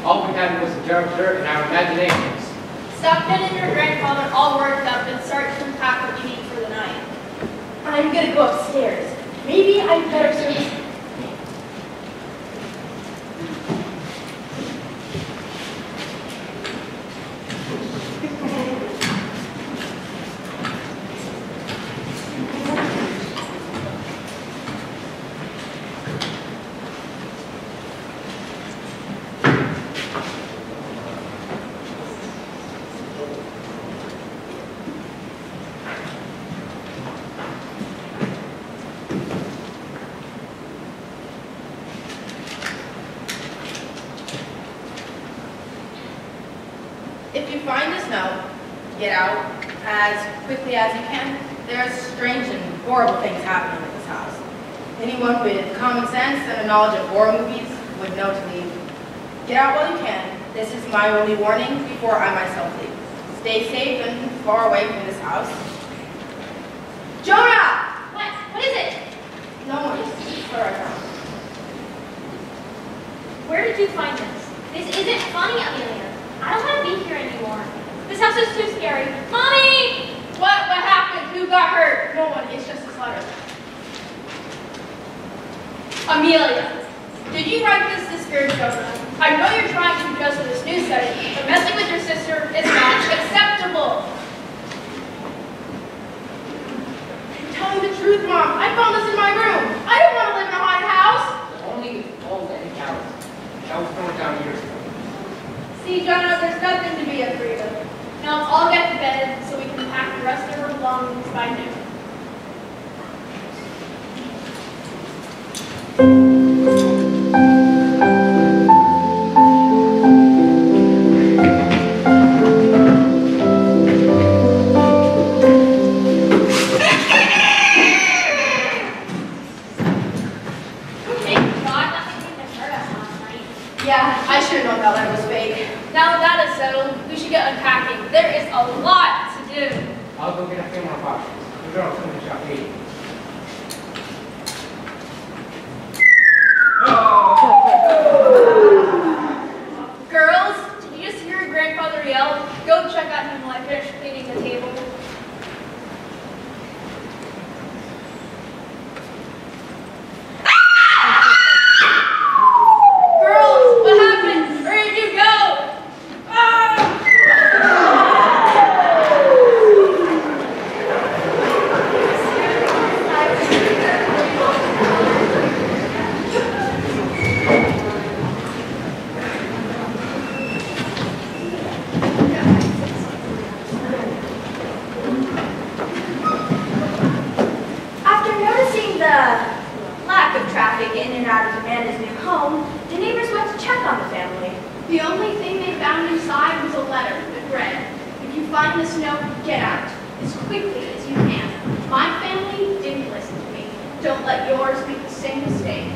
All we had was a jar of dirt and our imaginations. Stop getting your grandfather all worked up and start to unpack what you need for the night. I'm gonna go upstairs. Maybe I'd better service. If you find this note, get out as quickly as you can. There are strange and horrible things happening in this house. Anyone with common sense and a knowledge of horror movies would know to leave. Get out while you can. This is my only warning before I myself leave. Stay safe and far away from this house. Jonah! What is it? No one. Where I found. Where did you find this? This isn't funny, Amelia. I don't want to be here anymore. This house is too scary. Mommy! What happened? Who got hurt? No one. It's just a letter. Amelia, did you write this to scare Jonah? I know you're trying to adjust to this new setting, but messing with your sister is not acceptable. Tell me the truth, Mom. I found this in my room. I don't want to live in a haunted house. Only old and cowards. That was thrown down years ago. See, Jonah, there's nothing to be afraid of. Now let's all get to bed so we can pack the rest of our belongings by noon. Yeah, I should have known that letter was fake. Now that is settled, we should get unpacking. There is a lot to do. I'll go get a few more boxes. The girls finish up eating. Girls, did you just hear your grandfather yell? Go check on him while I finish cleaning the table. Girls, what happened? Where did you go? After noticing the lack of traffic in and out of Amanda's new home, the neighbors went to check on the family. The only thing they found inside was a letter that read, "If you find this note, get out as quickly as you can. My family didn't listen to me. Don't let yours make the same mistake.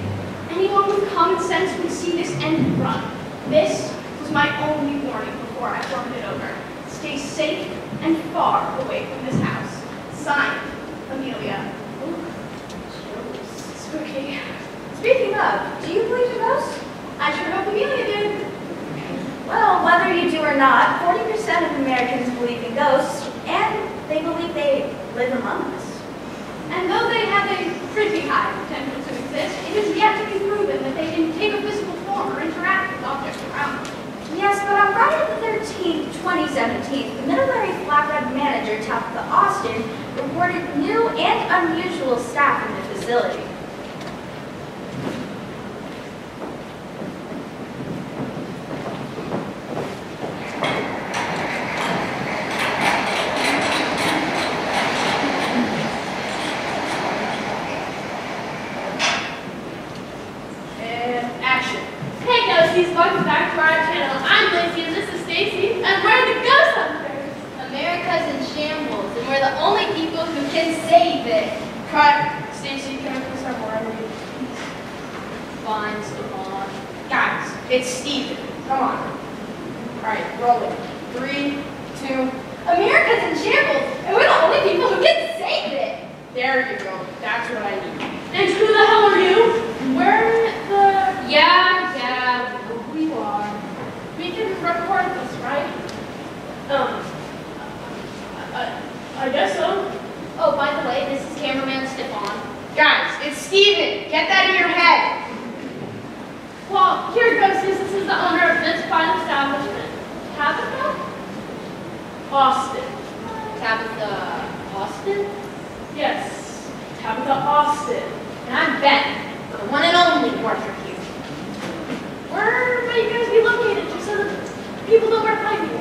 Anyone with common sense would see this and run. This was my only warning before I formed it over. Stay safe and far away from this house. Signed, Amelia." Spooky. Speaking of, do you believe in ghosts? I sure hope Amelia did. Well, whether you do or not, 40% of Americans believe in ghosts, and they believe they live among us. And though they have a pretty high potential to exist, it is yet to be proven that they can take a physical form or interact with objects around them. Yes, but on Friday the 13th, 2017, the Middlebury Flatbread manager, Tabitha Austin, reported new and unusual staff in the facility. Action. Hey ghosties, welcome back to our channel. I'm Lacey and this is Stacy, and we're the Ghost Hunters. America's in shambles, and we're the only people who can save it. Cut. Stacy, can I please have more on you? Fine, Stefan. Guys, it's Steven. Come on. Alright, rolling. 3, 2. America's in shambles, and we're the only people who can save it. There you go. That's what I need. And who the hell are you? We're the... Yeah, who you are. We can record this, right? I guess so. Oh, by the way, this is cameraman Stefan. Guys, it's Steven. Get that in your head. Well, here ghosties, this is the owner of this fine establishment. Tabitha? Austin. Tabitha Austin? Yes, Tabitha Austin. And I'm Ben, the one and only worker here. Where might you guys be located, just so that people know where to find you?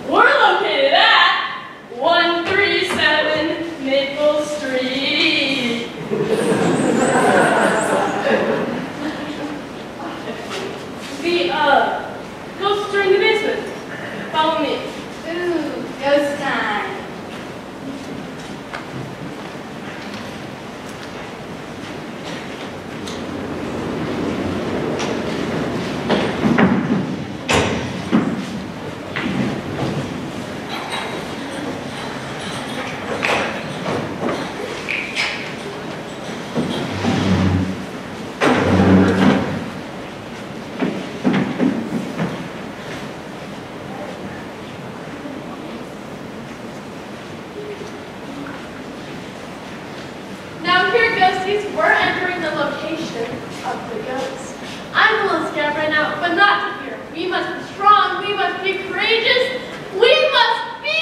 We're located at 137 Maple Street. The ghosts are in the basement. Follow me. Ooh, ghost time. Now here, ghosties, we're entering the location of the ghosts. I'm a little scared right now, but not to fear. We must be strong, we must be courageous, we must be...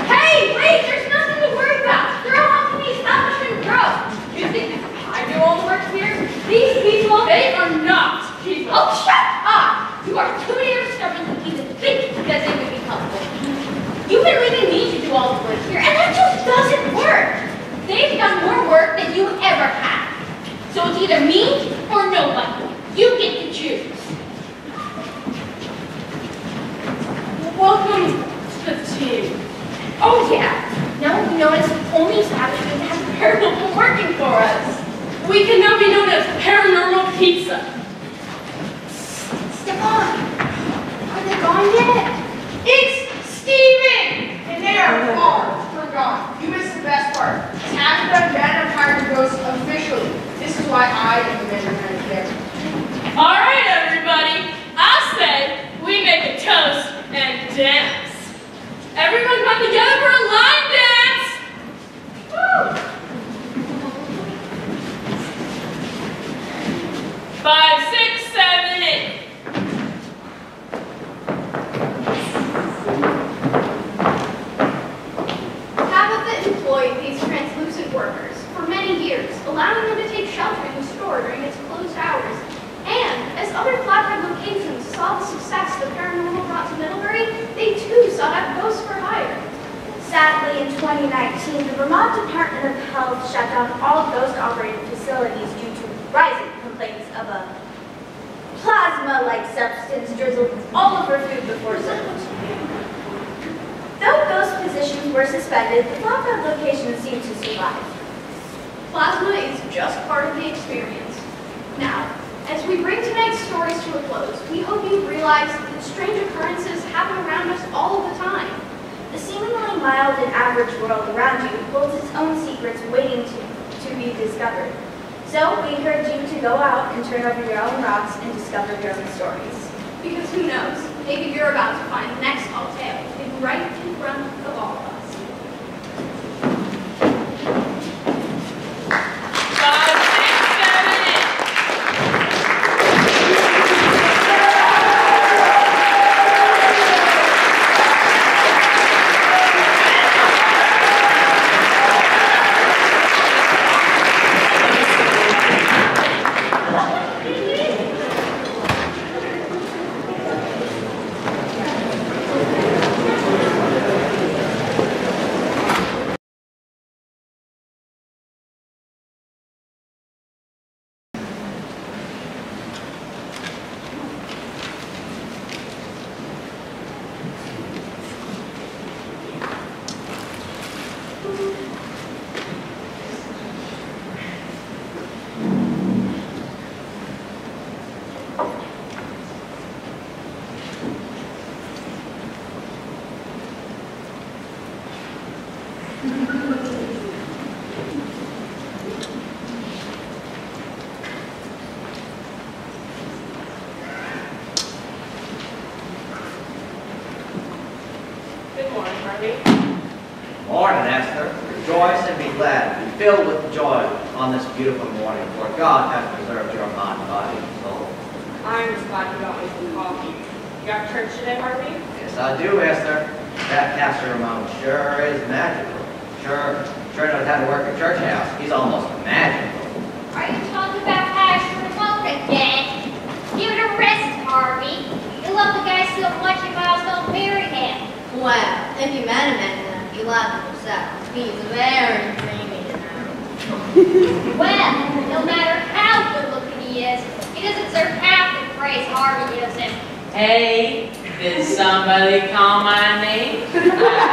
Hey, wait, there's nothing to worry about. They're all helping the establishment grow. You think I do all the work here? These people, they are not people. Oh, shut up! You are too damn stubborn to even think that they would be helpful. You've been leaving me to do all the work here, and that just doesn't work. They've done more work than you ever have. So it's either me or nobody. You get to choose. Welcome to the team. Oh yeah. Now you notice only establishments have paranormal working for us. We can now be known as Paranormal Pizza. Stefan, are they gone yet? It's Steven! And they are far from gone. You missed the best part. This hasn't been banned of hired ghosts officially. This is why I am the measurement of there. All right, everybody. I said we make a toast and dance. Everyone come together for a line dance. Woo! 5, 6, 7, 8. Tabitha employed these translucent workers for many years, allowing them to take shelter in the store during its closed hours. And as other flatbread locations saw the success the paranormal brought to Middlebury, they too sought out ghosts for hire. Sadly, in 2019, the Vermont Department of Health shut down all ghost-operated facilities due to rising complaints of a plasma-like substance drizzled all over food before served. Though ghost positions were suspended, the flatbread location seemed to survive. Plasma is just part of the experience. Now, as we bring tonight's stories to a close, we hope you realize that strange occurrences happen around us all the time. The seemingly mild and average world around you holds its own secrets waiting to be discovered. So we encourage you to go out and turn over your own rocks and discover your own stories. Because who knows, maybe you're about to find the next tall tale hidden right in front of all of us. 5, 6, 7, 8. Morning, Esther. Rejoice and be glad. Be filled with joy on this beautiful morning, for God has preserved your mind, body, and soul. I'm just glad you got me some coffee. You got church today, Harvey? Yes, I do, Esther. That Pastor Ramon sure is magical. Sure knows how to work a church house. He's almost magical. Are you talking about Pastor Ramon again? Give it a rest, Harvey. You love the guy so much you might as well marry him. Well, if you met him enough, you love him yourself. He's very dreamy. Well, no matter how good looking he is, he doesn't deserve half the praise Harvey gives him. Hey, did somebody call my name? I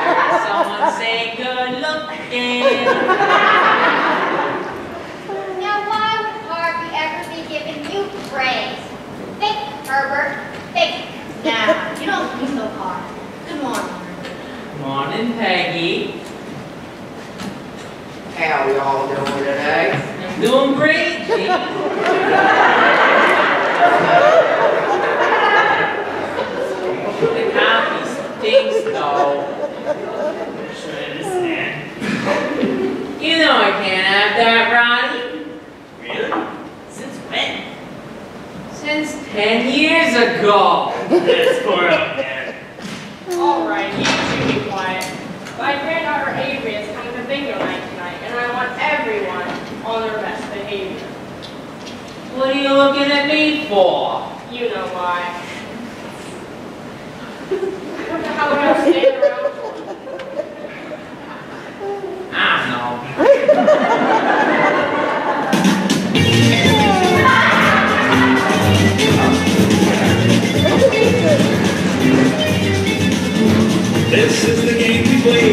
heard someone say good looking. Now why would Harvey ever be giving you praise? Think, Herbert, think. Now, you don't be so hard. Good morning. Morning, Peggy. How we all doing today? I'm doing great, Gene. The coffee stinks, though. Should understand. You know I can't have that, Ronnie. Really? Since when? Since 10 years ago. That's for up there. All right, you two be quiet. My granddaughter Avery is coming to bingo night tonight, and I want everyone on their best behavior. What are you looking at me for? You know why. What the hell are you standing around for? I don't This is the game we play.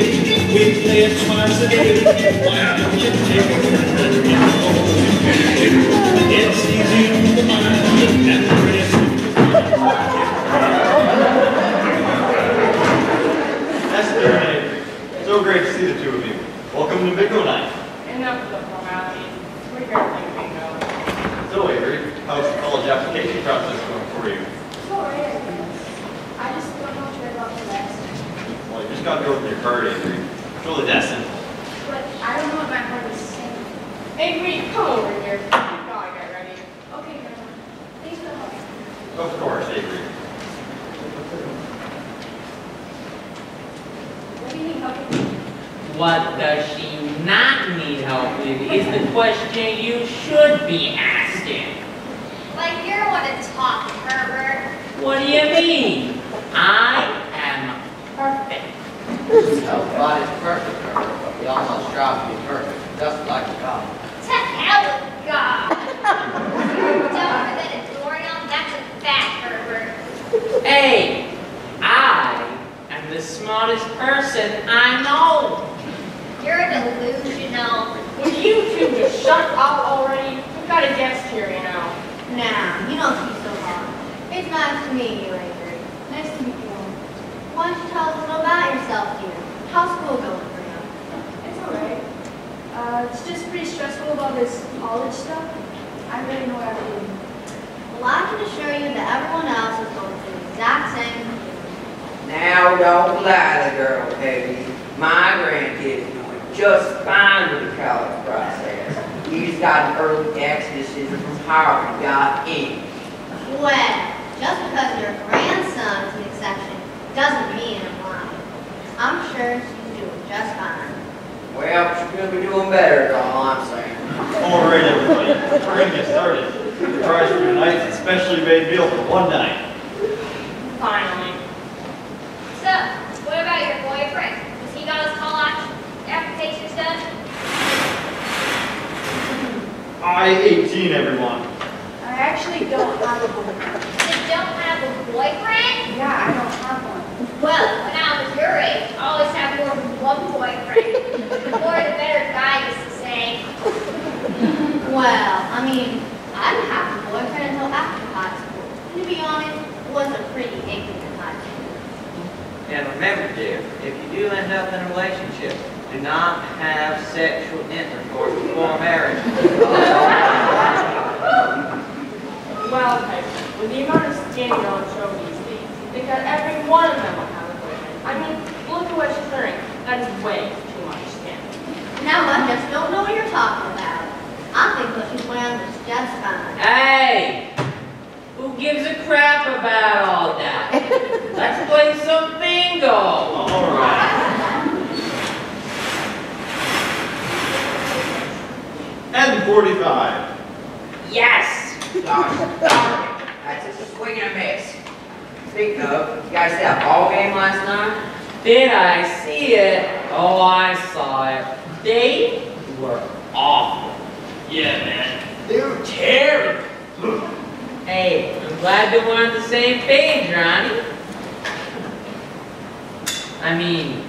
We play say it twice a day. Why don't you take it and get home? It's easy on the mind and the rest Esther and Avery, so great to see the two of you. Welcome to Bingo Night. Enough of the formalities. We're here to play bingo. So Avery, how's the college application process going for you? It's alright, I guess. I just don't know much about the rest. Well, you just gotta go with your heart, Avery. It's really that simple. But I don't know what my heart is saying. Avery, come over here. Now I get ready. Okay, Grandma. Thanks for the help. Of course, Avery. What do you need help with? What does she not need help with is the question you should be asking. Like you're the one to talk, Herbert. What do you mean? I am perfect. God is perfect, but we all must strive to be perfect, just like God. To hell with God. You're dumber than a doornail, that's a fact, Herbert. Hey, I am the smartest person I know. You're delusional. Would you two just shut up already? We've got a guest here, you know. Nah, you don't speak so hard. It's nice to meet you, Avery. Nice to meet you all. Why don't you tell us a little about yourself, dear? How's school going for you? It's alright. It's just pretty stressful about this college stuff. I really know what I'm doing. Well, I can assure you that everyone else is going through the exact same thing. Now, don't lie to the girl, Peggy. My grandkid's doing just fine with the college process. He's got an early exit decision from Harvard, got in. Well, just because your grandson is an exception doesn't mean I'm lying. I'm sure she's doing just fine. Well, she's going to be doing better, is all I'm saying. All right, everybody, we're going to get started. The prize for tonight's a specially made meal for one night. Finally. So, what about your boyfriend? Has he got his college applications done? I-18, everyone. I actually don't have a boyfriend. You don't have a boyfriend? Yeah, I don't have one. Well, when I was your age, I always had more than one boyfriend. Or the better guy used to say. Well, I mean, I didn't have a boyfriend until after high school. And to be honest, it was a pretty ignorant high school. And remember, dear, if you do end up in a relationship, do not have sexual intercourse before marriage. Well, Piper, with the amount of skin you're on show these days, you think that every one of them will have a boyfriend. I mean, look at what she's wearing. That is way too much skin. Now, I just don't know what you're talking about. I think what she's wearing is just fine. Hey, who gives a crap about all that? Let's play some bingo. All right. And 45. Yes. Gosh, darn it. That's a swing and a miss. Speaking of, you guys see that ball game last night? Did I see it? Oh, I saw it. They were awful. Yeah, man. They were terrible. Hey, I'm glad that we're on the same page, Ronnie. I mean,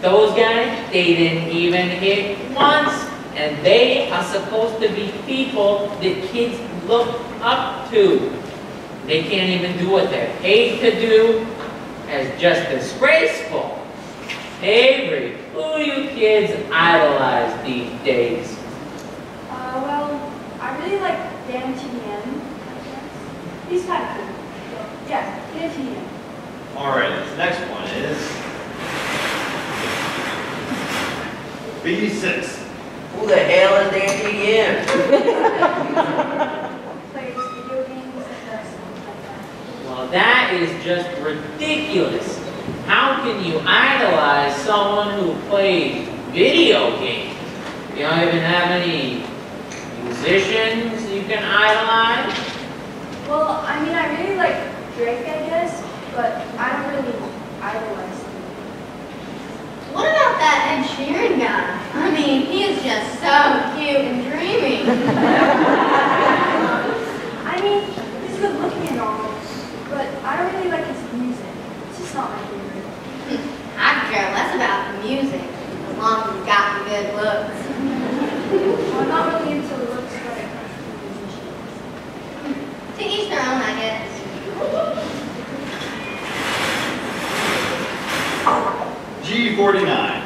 those guys, they didn't even hit once. And they are supposed to be people that kids look up to. They can't even do what they're paid to do. As just disgraceful. Avery, who do you kids idolize these days? Well, I really like Dan Tien. He's kind of cool. Yeah, Dan Tien. All right, this next one is B6. Who the hell is Danny M? Plays video games and does stuff like that. Well, that is just ridiculous. How can you idolize someone who plays video games? You don't even have any musicians you can idolize? Well, I mean, I really like Drake, I guess, but I don't really idolize him. What about that Ed Sheeran guy? I mean, he is just so cute and dreamy. I mean, he's good looking and all, but I don't really like his music. It's just not my favorite. I could care less about the music, as long as I'm not really into looks, but to each their own, I guess. G49.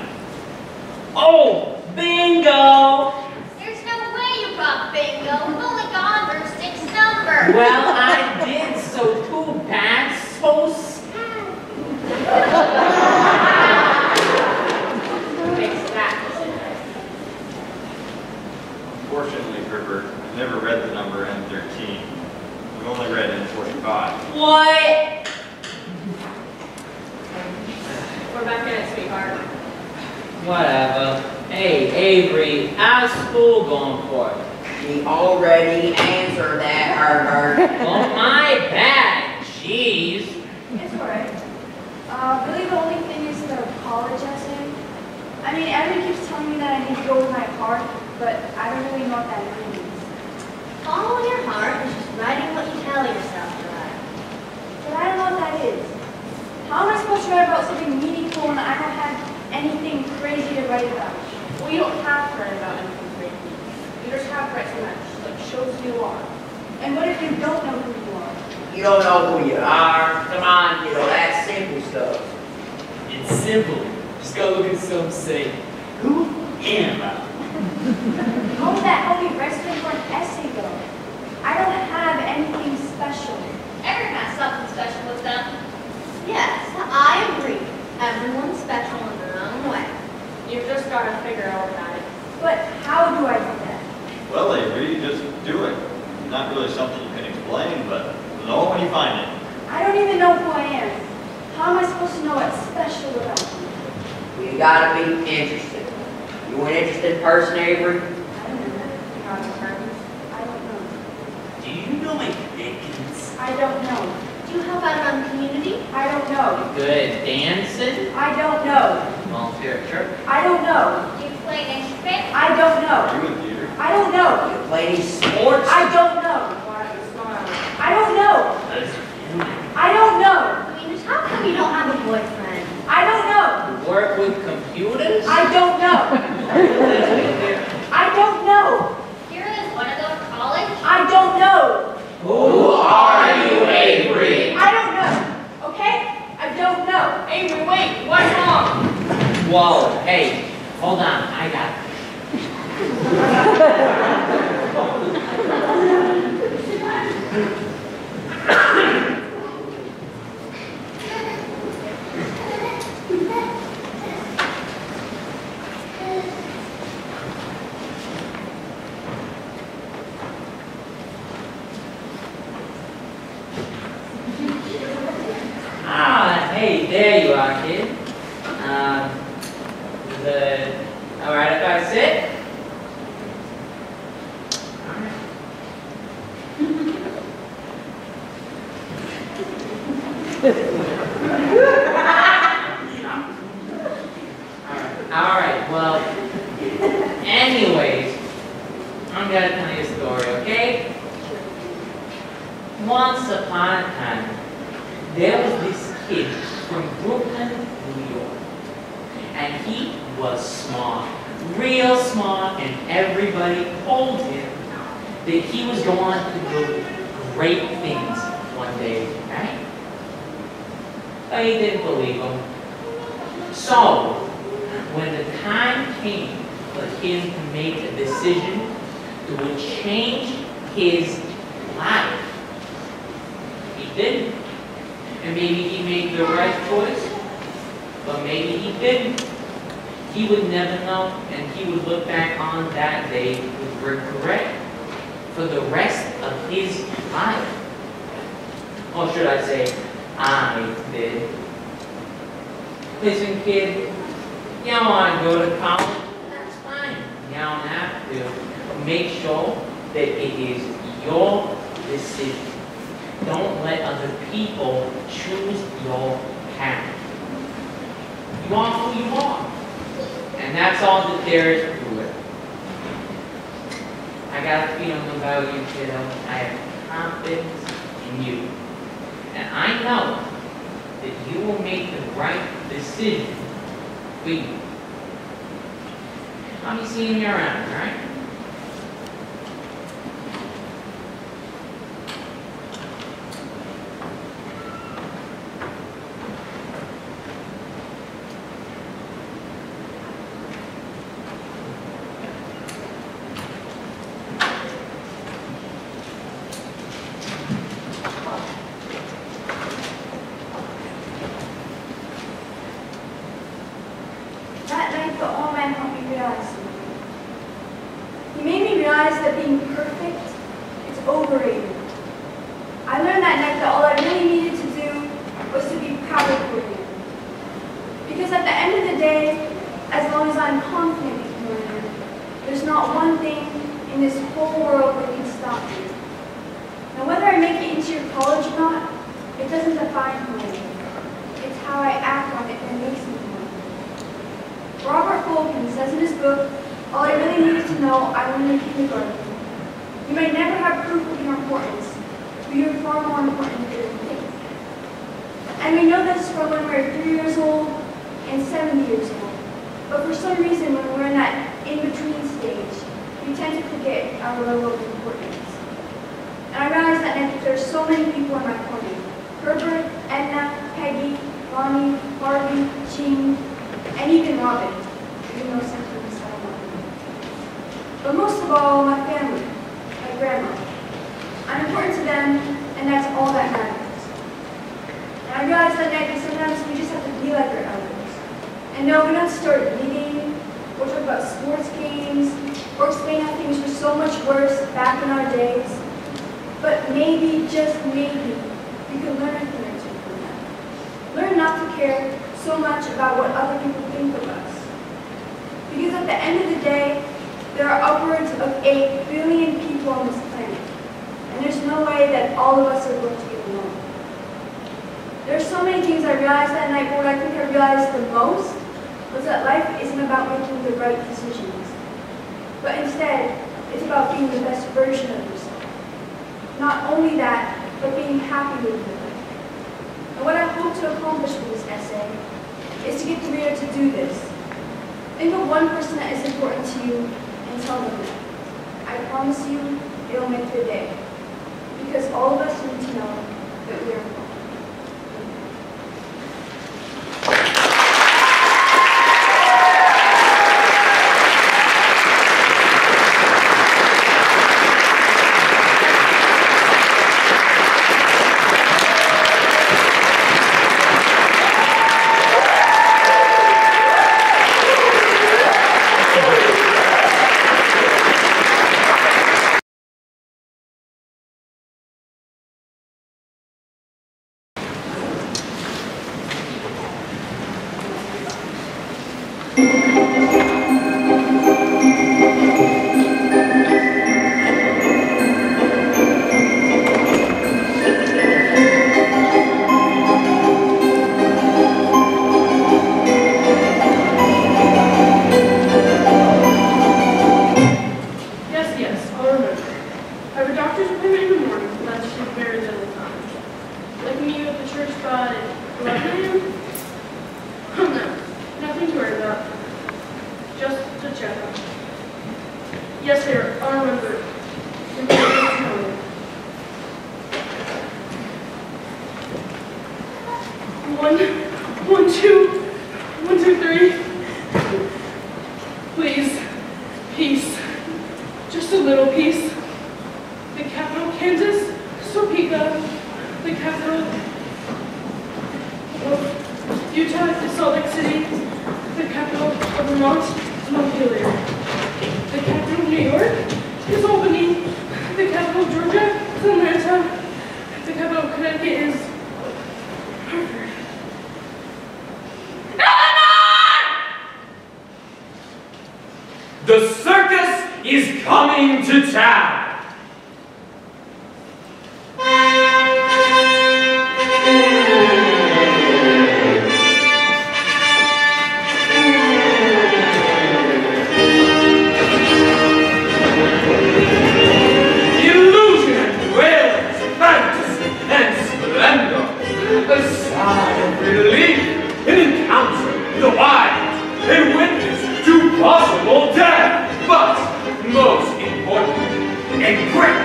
Oh, bingo! There's no way you brought bingo. We've only gone through 6 numbers. Well, I did, so too bad. So Unfortunately, Ripper, I've never read the number N13. I've only read N45. What? We're back in it, sweetheart. Whatever. Hey, Avery, how's school going for you? He already answered that, Herbert. Oh, my bad. Jeez. It's alright. Really the only thing is the college essay. I mean, Evan keeps telling me that I need to go with my heart, but I don't really know what that means. Follow your heart is just writing what you tell yourself to write. But I don't know what that is. How am I supposed to write about something meaningful when I don't have anything crazy to write about? Well, you don't have to write about anything crazy. You just have to write something that shows who you are. And what if you don't know who you are? You don't know who you are. Come on, kiddo, that's simple stuff. It's simple. Just go look at some say, who am I? How would that help me wrestling for an essay though? I don't have anything special. Everyone has something special with them. Yes, I agree. Everyone's special in their own way. You've just got to figure out about it. But how do I do that? Well, Avery, you just do it. Not really something you can explain, but know it when you find it. I don't even know who I am. How am I supposed to know what's special about me? You gotta be interested. You an interested person, Avery? I don't know. Do you know my Dickens? I don't know. Do you help out around the community? I don't know. Good at dancing? I don't know. Volunteer at church? I don't know. Do you play an instrument? I don't know. Are you in theater? I don't know. You play any sports? I don't know. I don't know. I don't know. I mean, just how come you don't have a boyfriend? I don't know. You work with computers? I don't know. I don't know. Here it is. Want to go to college? I don't know. Who are you, Avery? I don't know. Okay? I don't know. Avery, wait, what's wrong? Whoa, hey, hold on, I got it. Hey, there you are, kid. Alright if I sit? Alright, well, anyways, I'm gonna tell you a story, okay? Once upon a time, there was this kid from Brooklyn, New York. And he was smart, real smart, and everybody told him that he was going to do great things one day, right? But he didn't believe him. So, when the time came for him to make a decision that would change his life, he didn't. And maybe he made the right choice, but maybe he didn't. He would never know, and he would look back on that day with regret for the rest of his life. Or should I say, I did. Listen, kid, you don't want to go to college? That's fine. You don't have to. Make sure that it is your decision. Don't let other people choose your path. You are who you are. And that's all that there is to it. I got a feeling about you, kiddo. I have confidence in you. And I know that you will make the right decision for you. I'll be seeing you around, all right? realized that being perfect is overrated. I learned that night that all I really needed to do was to be proud of who I am. Because at the end of the day, as long as I'm confident in who I am, there's not one thing in this whole world that can stop me. Now whether I make it into your college or not, it doesn't define who I am. It's how I act on it that makes me who I am. Robert Fulton says in his book, all I really needed to know, I learned in kindergarten. You may never have proof of your importance, but you're far more important than you think. And we know this from when we're 3 years old and 70 years old. But for some reason, when we're in that in-between stage, we tend to forget our level of importance. And I realized that night that there's so many people in my corner. Herbert, Edna, Peggy, Lonnie, Harvey, Jean, and even Robin, even though sometimes I don't want to. But most of all, my family, my grandma. I'm important to them, and that's all that matters. And I realized that night that sometimes we just have to be like our elders. And no, we don't start meeting, or talk about sports games, or explain how things were so much worse back in our days. But maybe, just maybe, we could learn a thing or two from them. Learn not to care so much about what other people think of us. Because at the end of the day, there are upwards of 8 billion people on this planet. And there's no way that all of us are going to get along. There are so many things I realized that night, but what I think I realized the most was that life isn't about making the right decisions. But instead, it's about being the best version of yourself. Not only that, but being happy with your life. And what I hope to accomplish with this essay is to get the reader to do this. Think of one person that is important to you and tell them that. I promise you, it'll make their day. Because all of us need to know that we are important. The circus is coming to town! Illusion and railings, fantasy and splendor, a sigh of relief, an encounter with the wild, a witness to possible death, but most importantly, a break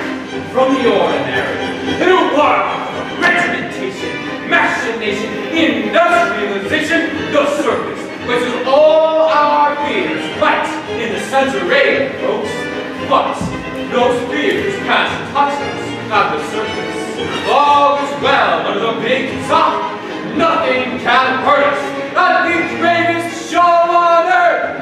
from the ordinary, in a world of regimentation, machination, industrialization. The circus places all our fears right in the center area, folks. But those fears can't touch us at the circus. All is well under the big sun. Nothing can hurt us at the greatest show on earth.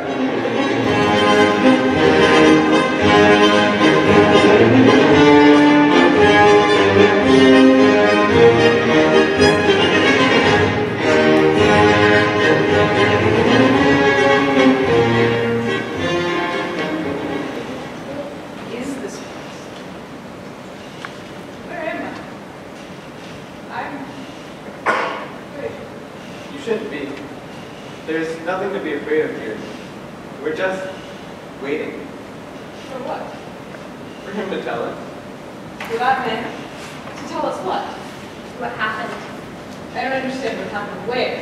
There's nothing to be afraid of here. We're just waiting. For what? For him to tell us. For that man? To tell us what? What happened? I don't understand what happened. Where?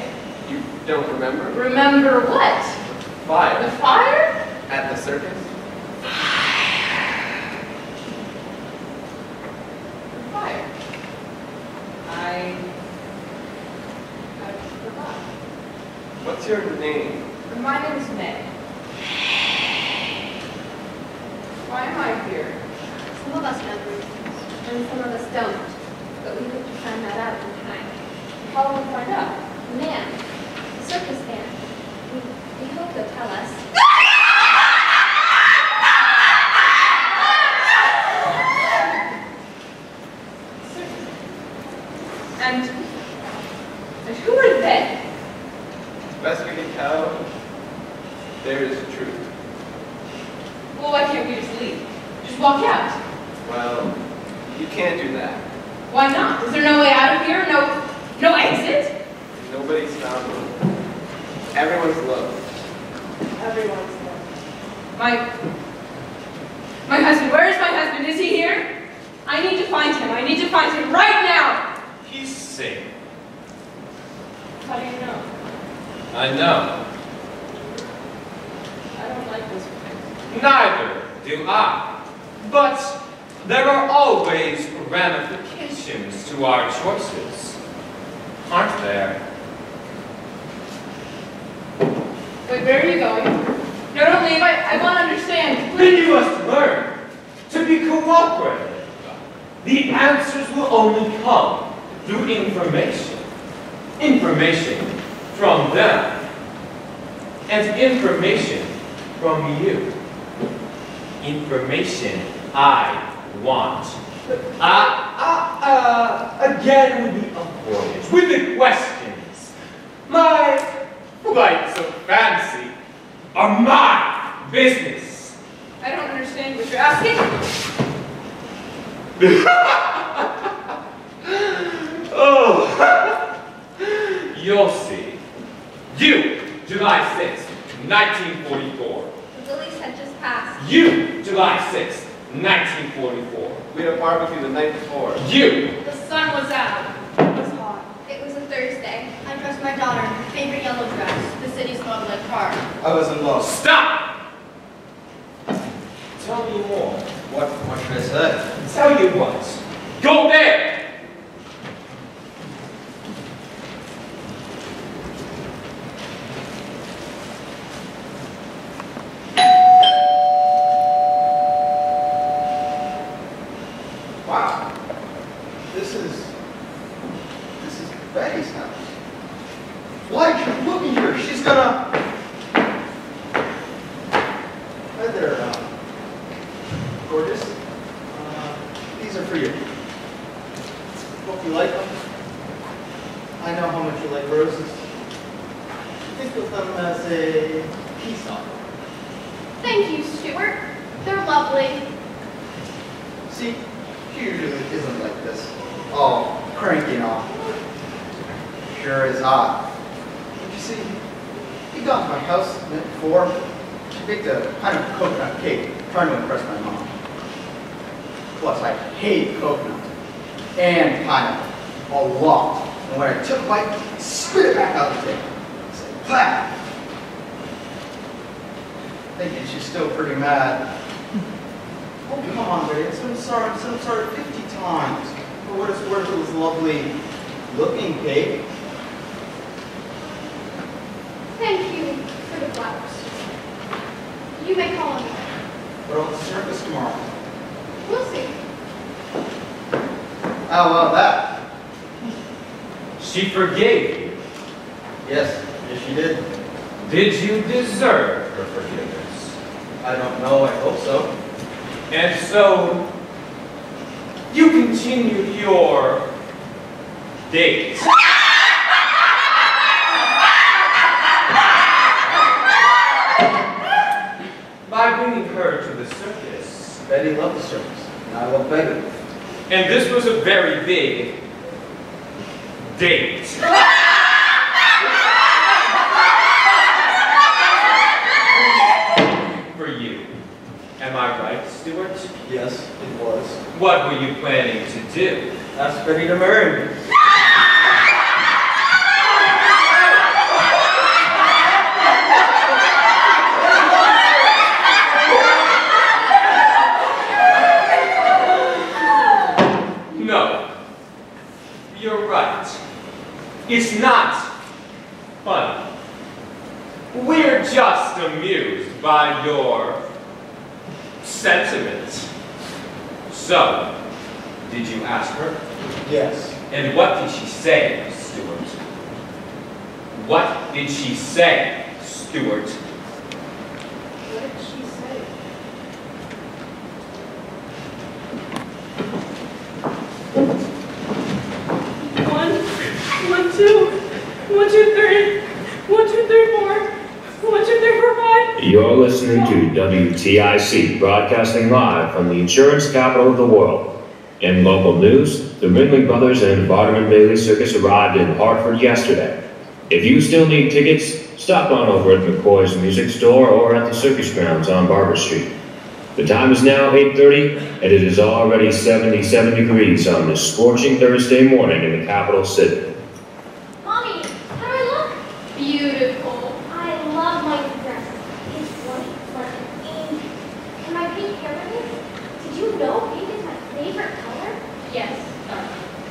You don't remember? Remember what? Fire. The fire? At the circus? The fire. I forgot. What's your name? My name is May. Why am I here? Some of us know, and some of us don't. But we hope to find that out in time. How will we find out? Man, the circus man. We hope they'll tell us. And who are they? Best we can tell, there is truth. Well, why can't we just leave? Just walk out. Well, you can't do that. Why not? Is there no way out of here? No exit? Nobody's found one. Everyone's low. Everyone's there. My husband, where is my husband? Is he here? I need to find him. I need to find him right now. He's safe. How do you know? I know. I don't like this place. Neither do I. But there are always ramifications to our choices, aren't there? Wait, where are you going? No, don't leave. I want to understand. Then you must learn to be cooperative. The answers will only come through information. Information from them. And information from you. Information I want. Again with the avoidance, with the questions. My flights of fancy are my business. I don't understand what you're asking. Oh, you'll see. You, July 6th, 1944. The lilies had just passed. You, July 6th, 1944. We had a barbecue the night before. You. The sun was out. It was hot. It was a Thursday. I dressed my daughter in her favorite yellow dress. The city smelled like car. I was in love. Stop! Tell me more. What should I say? Tell you what. Go there! Wow. This is Betty's house. Why should look at her? She's gonna. Hi there, gorgeous. These are for you. Hope you like them. I know how much you like roses. Think of them as a peace offering. Thank you, Stuart. They're lovely. See, she usually isn't like this. All cranky and all. Sure is odd. But you see, he got to my house the night before. She baked a kind of coconut cake, trying to impress my mom. Plus, I hate coconut and pineapple a lot. And when I took a bite, I spit it back out the table. It's like, clap! Thinking she's still pretty mad. Oh, come on, Betty. I'm so sorry 50 times. For what it's worth, it was lovely looking cake. Thank you for the flowers. You may call on me. We're on the circus tomorrow. We'll see. How about that? She forgave you. Yes, she did. Did you deserve her forgiveness? I don't know, I hope so. And so, you continued your date. By bringing her to the circus. Betty loved the circus, and I love Betty. And this was a very big date. Stuart? Yes, it was. What were you planning to do? Ask Betty to marry me. No. You're right. It's not funny. We're just amused by your sentiment. So, did you ask her? Yes. And what did she say, Stuart? What did she say, Stuart? What did she say? One, two, 1, 2, 3, 1, 2, 3, 4, 1, 2, 3, 4, 5. You're listening to WTIC, broadcasting live from the insurance capital of the world. In local news, the Ringling Brothers and Barbour Bailey Circus arrived in Hartford yesterday. If you still need tickets, stop on over at McCoy's Music Store or at the circus grounds on Barbour Street. The time is now 8:30, and it is already 77 degrees on this scorching Thursday morning in the capital city. Mommy, how do I look? Beautiful. I love my new dress. It's white, black, and pink. And my pink hair ribbon? Did you know pink is my favorite color? Yes,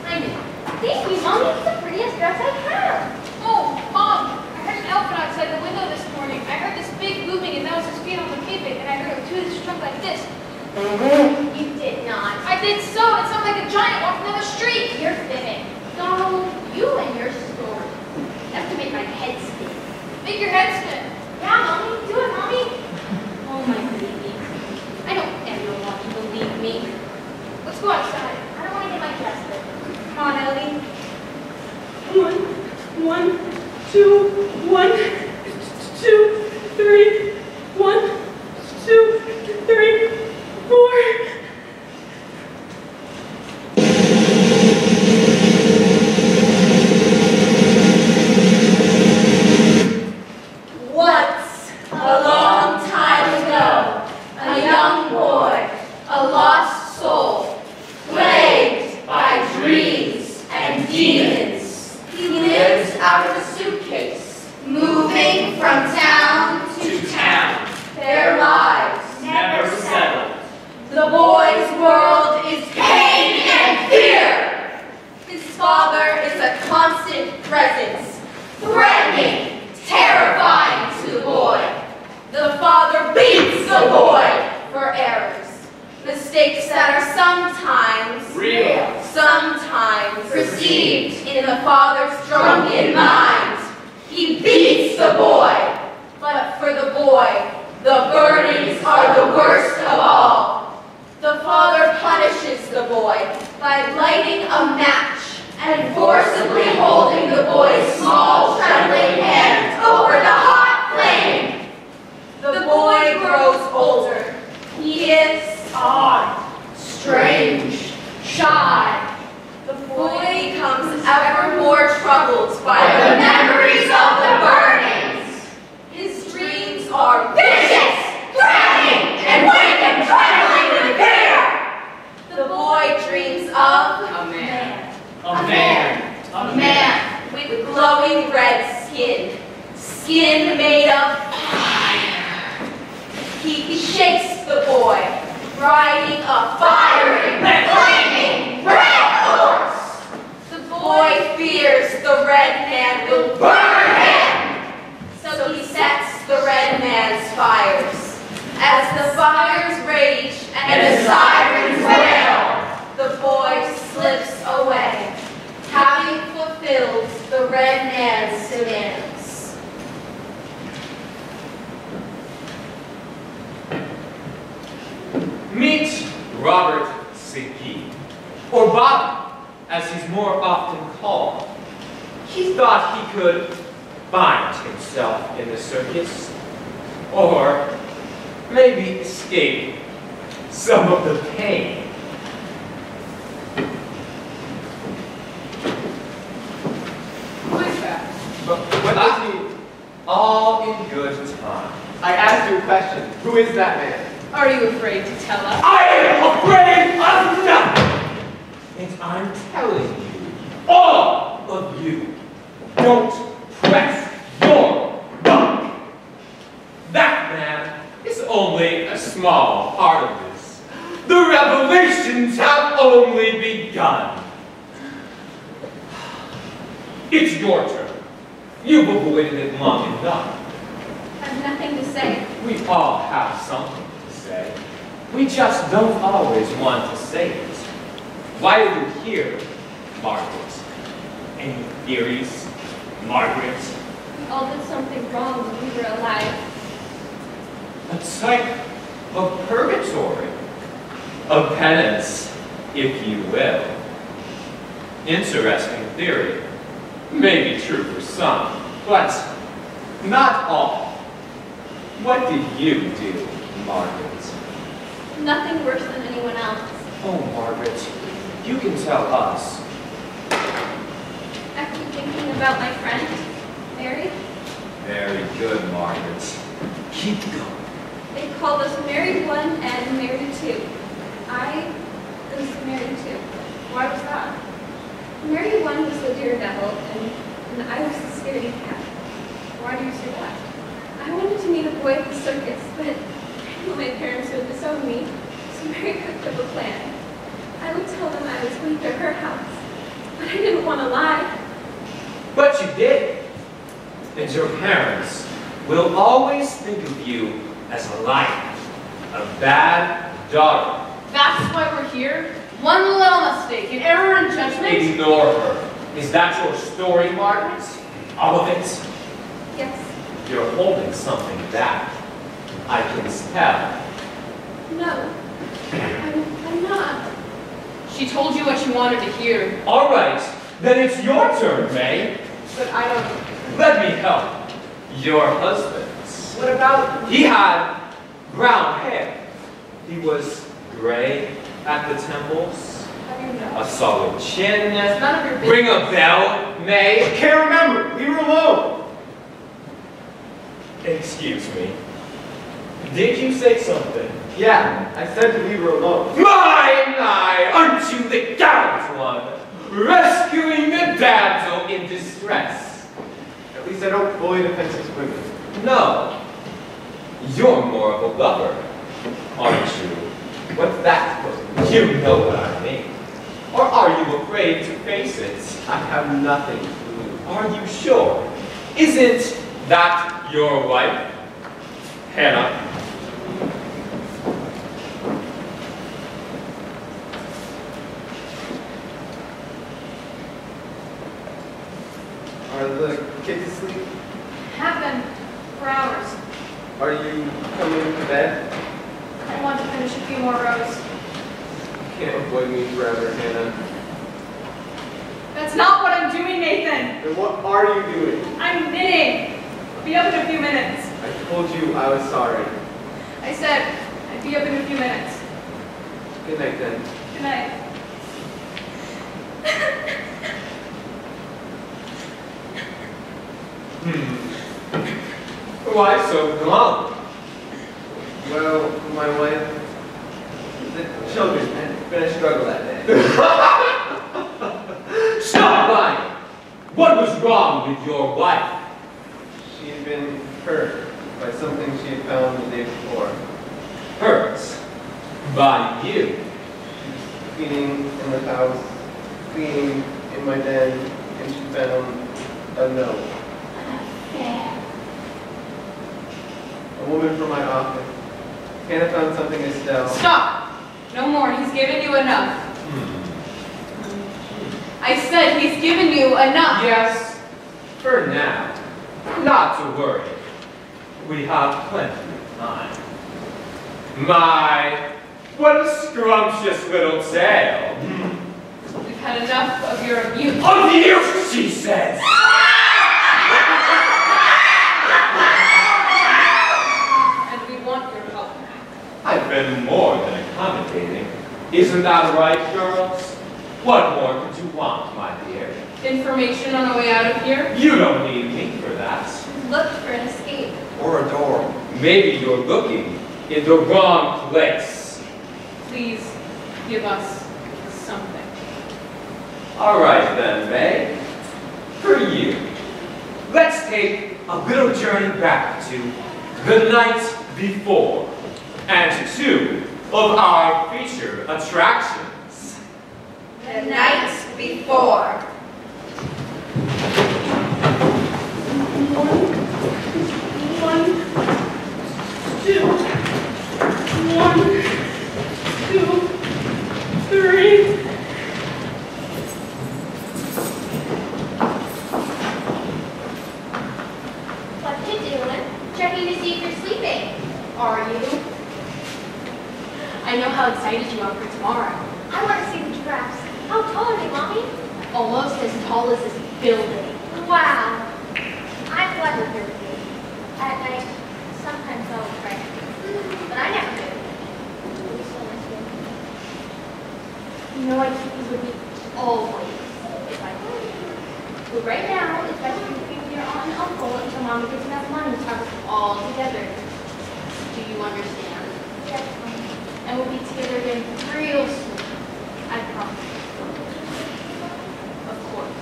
I knew. Thank you, Mommy. It's the prettiest dress I have. Oh, Mom, I heard an elephant outside the window this morning. I heard this big booming, and that was his feet on the pavement, and I heard him tooth his trunk like this. You did not. I did so. It sounded like a giant walking down the street. You're fibbing. Donald, you and your story. You have to make my head spin. Make your head spin. Yeah, Mommy. Do it, Mommy. Oh, my baby. I don't ever want you to leave me. Let's go outside. I don't want to get my dress wet. Come on, Ellie. 1, 2, 1, 2, 3, 1, 2, 3, 4. Once, a long time ago, a young boy, a lost soul, plagued by dreams and demons. He lives out of a suitcase, moving from town to town. Their lives never settle. The boy's world is pain and fear. His father is a constant presence, threatening, terrifying to the boy. The father beats the boy for errors, mistakes that are sometimes real, sometimes perceived in the father's drunken mind. He beats the boy, but for the boy, the burnings are the worst of all. The father punishes the boy by lighting a match and forcibly holding the boy's small, trembling hand over the hot flame. The boy grows older. He is odd, strange, shy. The boy becomes ever more troubled by the memories of the burnings. His dreams are vicious, threatening, and wake him trembling with fear. The boy dreams of a man. A man with glowing red skin made of fire. He shakes the boy, riding a fiery, flaming red horse. The boy fears the red man will burn him, so he sets the red man's fires. As the fires rage and the sirens wail, the boy slips away, having fulfilled the red man's demands. Meet Robert Siggy, or Bob, as he's more often called. He thought he could bind himself in the circus, or maybe escape some of the pain. Who is that? But what does he... All in good time. I asked you a question. Who is that man? Are you afraid to tell us? I telling you, all of you, don't press your luck. That man is only a small part of this. The revelations have only begun. It's your turn. You've avoided it long enough. I have nothing to say. We all have something to say. We just don't always want to say it. Why are you here, Margaret? Any theories, Margaret? We all did something wrong when we were alive. A type of purgatory. A penance, if you will. Interesting theory. May be true for some, but not all. What did you do, Margaret? Nothing worse than anyone else. Oh, Margaret, you can tell us. I keep thinking about my friend, Mary. Very good, Margaret. Keep going. They called us Mary 1 and Mary 2. I was Mary 2. Why was that? Mary 1 was the daredevil, and I was the scaredy cat. Why do you say that? I wanted to meet a boy at the circus, but my parents would disown me, so Mary cooked up a plan. I would tell them I was going to her house, but I didn't want to lie. But you did. And your parents will always think of you as a liar, a bad daughter. That's why we're here? One little mistake, an error in judgment? Ignore her. Is that your story, Margaret? All of it? Yes. You're holding something back. I can tell. No. I'm not. She told you what you wanted to hear. All right, then it's your turn, May. But I don't... Let me help. Your husband. What about... He had brown hair. He was gray at the temples. How do you know? A solid chin. It's none of your business. Ring a bell, May. Can't remember. Leave her alone. Excuse me. Did you say something? Yeah, I said to leave her alone. My, aren't you the gallant one? Rescuing a damsel in distress. At least I don't bully defenseless women. No. You're more of a lover, aren't you? What's that supposed to mean? You know what I mean. Or are you afraid to face it? I have nothing to lose. Are you sure? Isn't that your wife, Hannah? Are the kids asleep? Have been for hours. Are you coming to bed? I want to finish a few more rows. Can't avoid me forever, Hannah. That's not what I'm doing, Nathan. Then what are you doing? I'm knitting. I'll be up in a few minutes. I told you I was sorry. I said I'd be up in a few minutes. Good night, then. Good night. Why so glum? Well, my wife, the children, had been a struggle that day. Stop lying! What was wrong with your wife? She had been hurt by something she had found the day before. Hurt? By you? Cleaning in the house, cleaning in my den, and she found a note. A woman from my office. Hannah found something Estelle. Stop! No more. He's given you enough. I said he's given you enough. Yes, for now. Not to worry. We have plenty of time. My, what a scrumptious little tale. We've had enough of your abuse. Abuse, she says! And we want your help. I've been more than accommodating. Isn't that right, girls? What more could you want, my dear? Information on the way out of here? You don't need me for that. Looked for an escape. Or a door. Maybe you're looking in the wrong place. Please give us something. All right then, May. For you, let's take a little journey back to the night before and two of our featured attractions. The night before. One, two, 1, 2, 3. What you doing? Checking to see if you're sleeping. Are you? I know how excited you are for tomorrow. I want to see the giraffes. How tall are they, Mommy? Almost as tall as this building. Wow. I'm glad we're here with you. At night, sometimes I'll pray. But I never do. You know I keep these with me always, if I could. But right now, it's best for you to be with your aunt and uncle until Mama gets enough money to have us all together. Do you understand? Yes, Mommy. And we'll be together again real soon. I promise. Of course.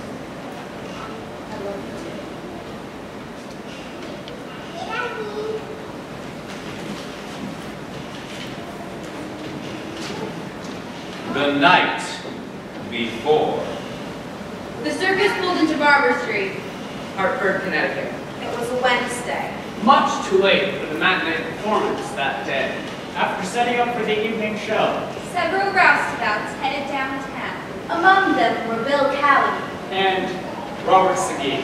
I love you too. The night before. The circus pulled into Barbour Street. Hartford, Connecticut. It was a Wednesday. Much too late for the matinee performance that day. After setting up for the evening show. Several roustabouts headed downtown. Among them were Bill Calley. And Robert Seguin.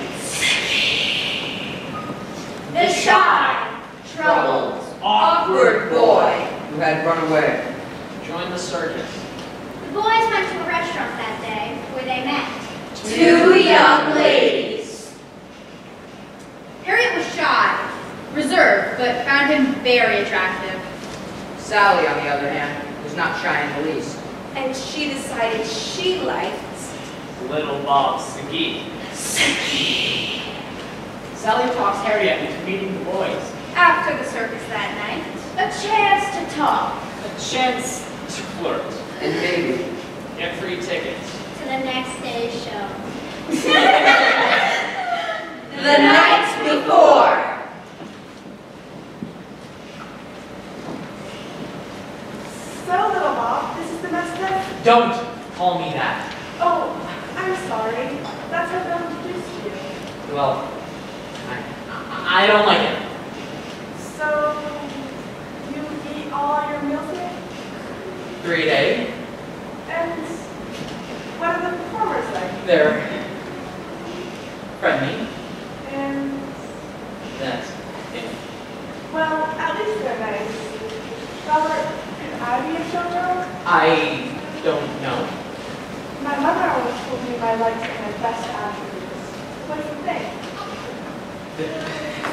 The shy, troubled, awkward boy who had run away. Joined the circus. The boys went to a restaurant that day where they met. 2 young ladies. Harriet was shy, reserved, but found him very attractive. Sally, on the other hand, was not shy in the least. And she decided she liked Little Bob Seguin. Sally talks Harriet into meeting the boys. After the circus that night, A chance to talk. A chance to flirt. And maybe Get free tickets. to the next day's show. The night before. So, little Bob, this is the mess that... Don't call me that. Oh, I'm sorry. That's how Bill introduced you. Well, I don't like it. So, you eat all your meals here? 3 days. And what are the performers like? They're friendly. And, That's it. well, at least they're nice. Robert, could I be a showgirl? I don't know. My mother always told me my likes are my best attributes. What do you think?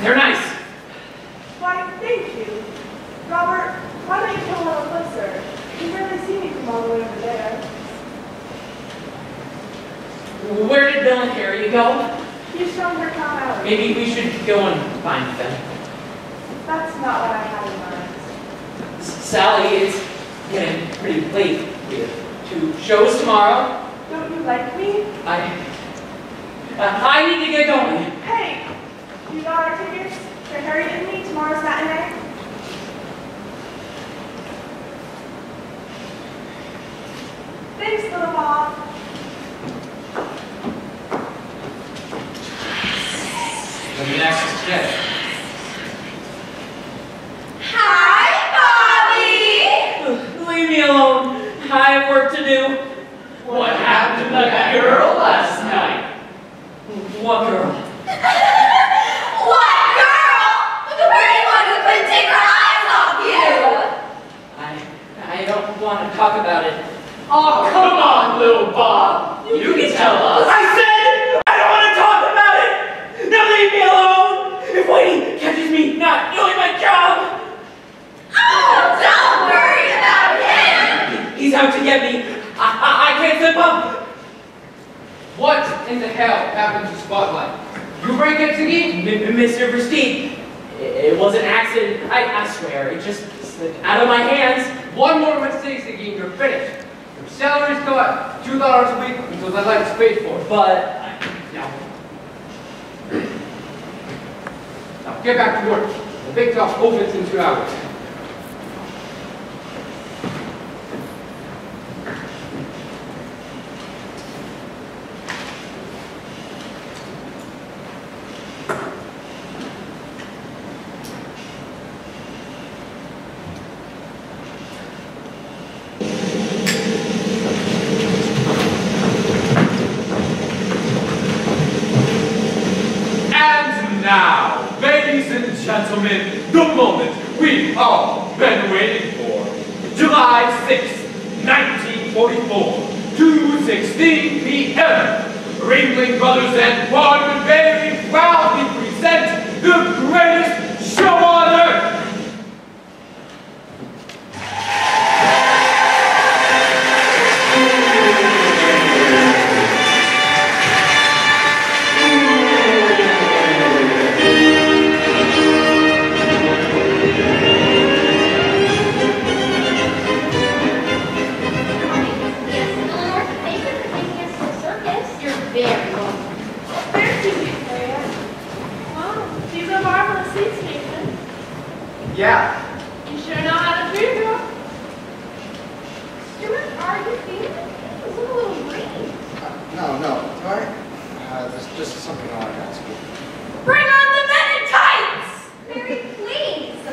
They're nice. Why, thank you. Robert, why don't you come a little closer? You can barely see me from all the way over there. Where did Bill and Harry go? He's shown her Tom Alley. Maybe we should go and find them. That's not what I had in mind. Sally, it's getting pretty late. We have 2 shows tomorrow. Don't you like me? I need to get going. Hey, you got our tickets for Harriet and me tomorrow's matinee? Thanks, little Bob. The next day. Hi, Bobby! Leave me alone. I have work to do. What happened to that girl last night? What girl? What girl? The pretty one who couldn't take her eyes off you! I don't want to talk about it. Oh, come on, little Bob. You can tell us. I said I don't want to talk about it. Now leave me alone. If Wayne catches me not doing my job. Oh, don't worry about him! He's out to get me. I can't slip up. What in the hell happened to Spotlight? You break it again? Mr. Versteeg, it was an accident. I swear, it just slipped out of my hands. One more mistake again, you're finished. I'm Salary's cut. $2 a week until the light's paid for. But Now get back to work. The big top opens in 2 hours. Now, ladies and gentlemen, the moment we've all been waiting for. July 6th, 1944, 2:16 p.m. Ringling Brothers and Barbour Bailey proudly present the greatest show on earth. Yeah. You sure know how to feel, girl. Stuart, are you feeling it? You look a little green. No, it's all right. There's just something I want to ask you. Bring on the men in tights! Mary, please.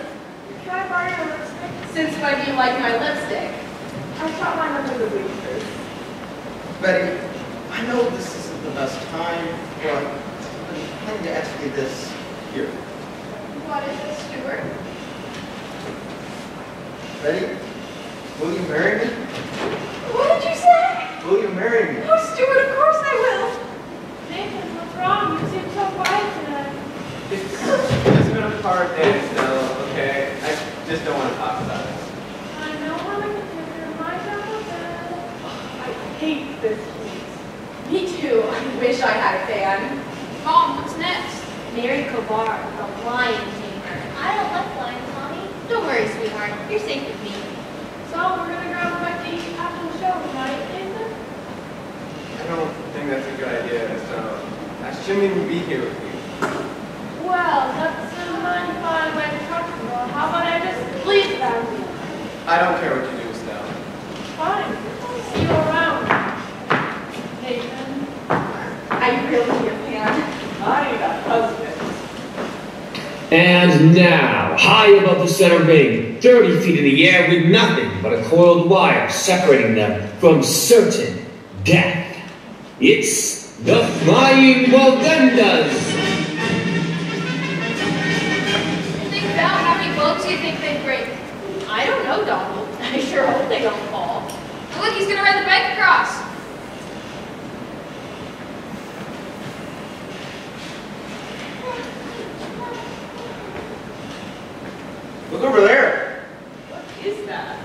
Can I borrow your lipstick? Since when do you like my lipstick? I shot mine under the bleachers. Betty, I know this isn't the best time, but I've been planning to ask you this here. What is this, Stuart? Betty, will you marry me? What did you say? Will you marry me? Oh, Stuart, of course I will. Nathan, what's wrong? You seem so quiet tonight. It's been a hard day still, okay? I just don't want to talk about it. I know how I can take your mind out of bed. I hate this place. Me too. I wish I had a fan. Mom, what's next? Mary Kovar, the lion tamer. I don't like lions, Mommy. Don't worry, sweetheart. You're safe with me. So, we're gonna grab a bite to eat after the show tonight, Nathan? I don't think that's a good idea, so I shouldn't even be here with you. Well, that's a mighty fine way to talk to her. How about I just leave them? I don't care what you do, Estelle. Fine. See you around. Nathan. I really a fan. I need a husband. And now, high above the center ring, 30 feet in the air with nothing but a coiled wire separating them from certain death. It's the Flying Walendas! Think about how many boats you think they'd break. I don't know, Donald. I sure hope they don't fall. And look, he's gonna ride the bike across. Look over there. What is that?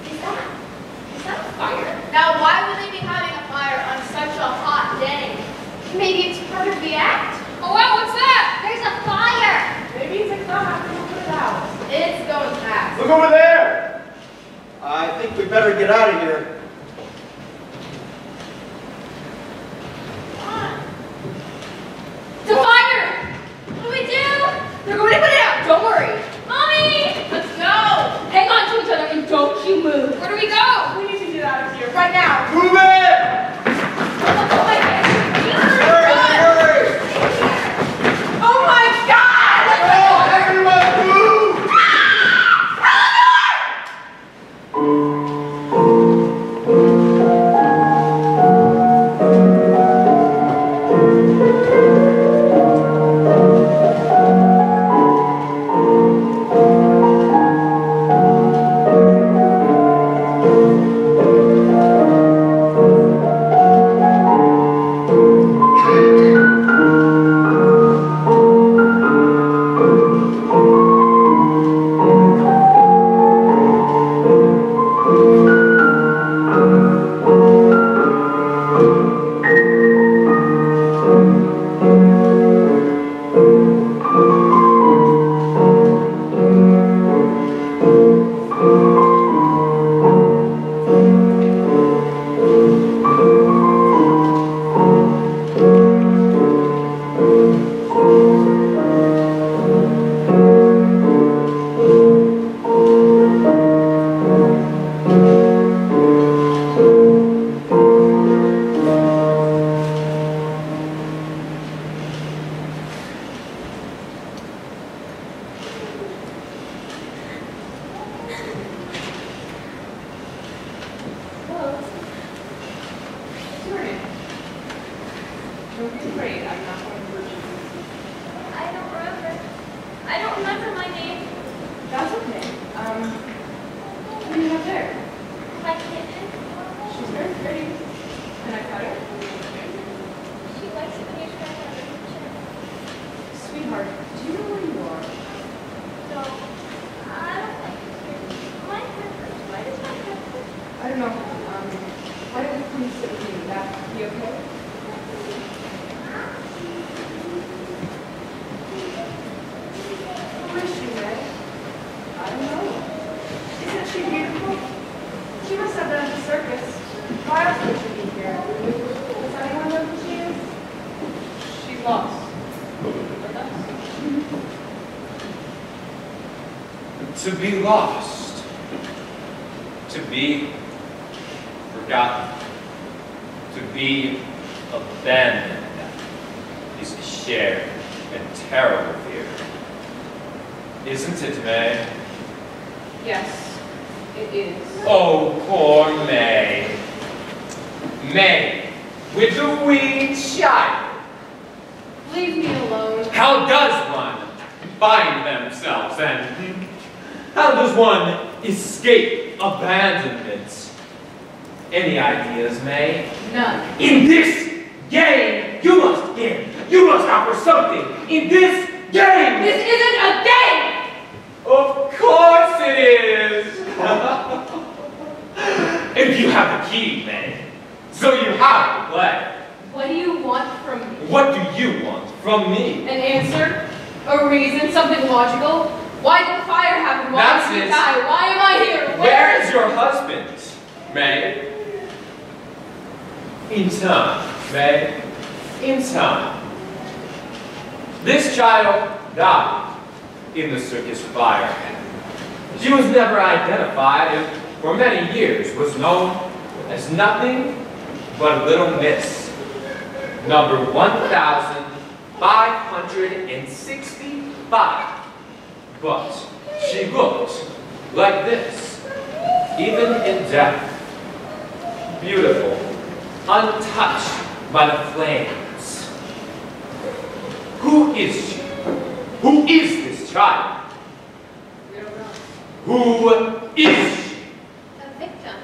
Is that a fire? Now, why would they be having a fire on such a hot day? Maybe it's part of the act? Oh, wow, what's that? There's a fire! Maybe it's a come after we put it out. It's going fast. Look over there. I think we better get out of here. It's a fire! What do we do? They're going to put it out, don't worry. Mommy! Let's go! Hang on to each other and don't you move. Where do we go? We need to get out of here. Right now. Move it! Oh my God. Hurry! Oh my God! Everyone move! be afraid. I'm not going to hurt you. I don't remember. I don't remember my name. That's okay. What do you have there? My kitten. She's very pretty. Can I pet her? She likes it when you scratch on her chin. Sweetheart, do you know where you are? No. I don't like it here. My head hurts. Why does my head hurt? I don't know. Why don't you please sit with me? Would that be okay? Who is she, Ray? I don't know. Isn't she beautiful? She must have been at the circus. Why else would she be here? Does anyone know who she is? She's lost. But that's... To be lost. To be forgotten. To be abandoned is a shared and terrible fear. Isn't it, May? Yes, it is. Oh, poor May. May, with the wee child. Leave me alone. How does one find themselves and how does one escape abandonment? Any ideas, May? None. In this game, you must win. You must offer something. In this game. This isn't a game! Of course it is. If you have the key, May, so you have to play. What do you want from me? What do you want from me? An answer? A reason? Something logical? Why did the fire happen? Why That's did you it. die? Why am I here? Where is your husband, May? In time, May. In time. This child died in the circus fire. She was never identified and for many years was known as nothing but Little Miss. Number 1,565. But she looked like this, even in death. Beautiful, untouched by the flames. Who is she? Who is this child? We don't know. Who is she? A victim.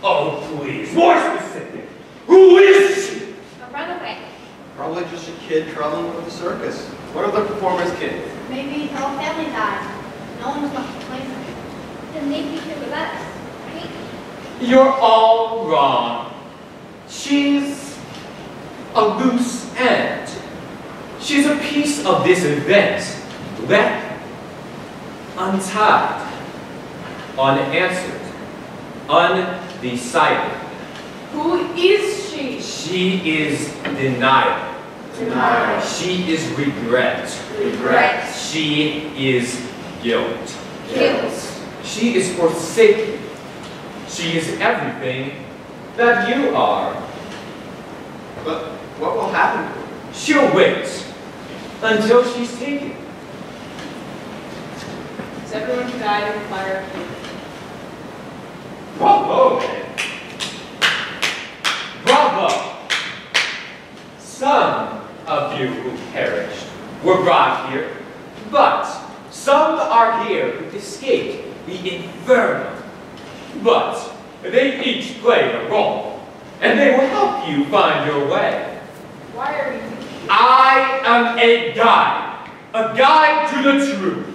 Oh, please, more specific. Who is she? A runaway. Probably just a kid traveling with the circus. What are the performers' kids? Maybe her whole family died. No one was much to blame her. Then they'd be here with us, right? You're all wrong. She's a loose end. She's a piece of this event, left untied, unanswered, undecided. Who is she? She is denial. Denial. She is regret. Regret. She is guilt. Guilt. She is forsaken. She is everything that you are. But what will happen to her? She'll wait until she's taken. Is everyone who died in the fire here? Bravo, man. Bravo. Some of you who perished were brought here, but some are here who escaped the inferno. But they each played a role, and they will help you find your way. Why are you? I am a guide to the truth.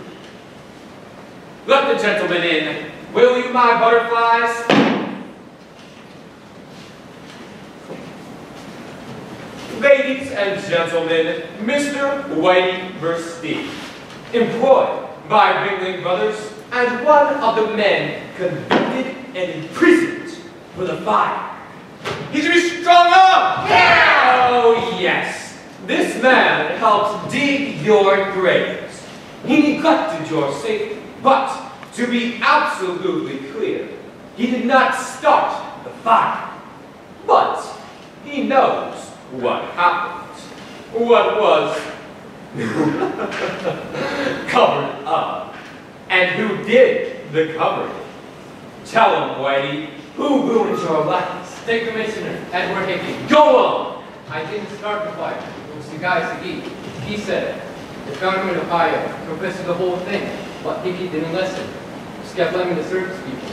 Let the gentleman in, will you, my butterflies? Ladies and gentlemen, Mr. Whitey Versteeg, employed by Ringling Brothers and one of the men convicted and imprisoned for the fire. He's to be strung up! Yeah! Oh, yes. This man helped dig your graves. He neglected your safety, but to be absolutely clear, he did not start the fire. But he knows what happened, what was covered up, and who did the covering. Tell him, Whitey, who ruined your life? State Commissioner Edward Hickey. Go on, I didn't start the fight. It was the guy Sagi. He said it. They found him in Ohio, confessed to the whole thing, but Hickey didn't listen. Just kept blaming the circus people.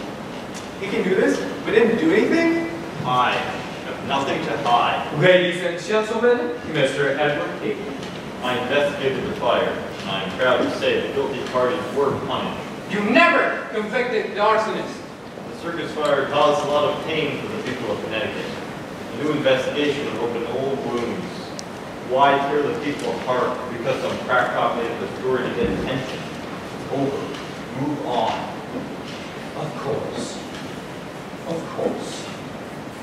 He can do this? We didn't do anything? I have nothing to hide. Ladies and gentlemen, Mr. Edward Hickey. I investigated the fire, and I am proud to say the guilty parties were punished. You never convicted the arsonist. The circus fire caused a lot of pain for the people of Connecticut. A new investigation will open old wounds. Why tear the people apart because some crackpot made the story to get attention? It's over. Move on. Of course. Of course.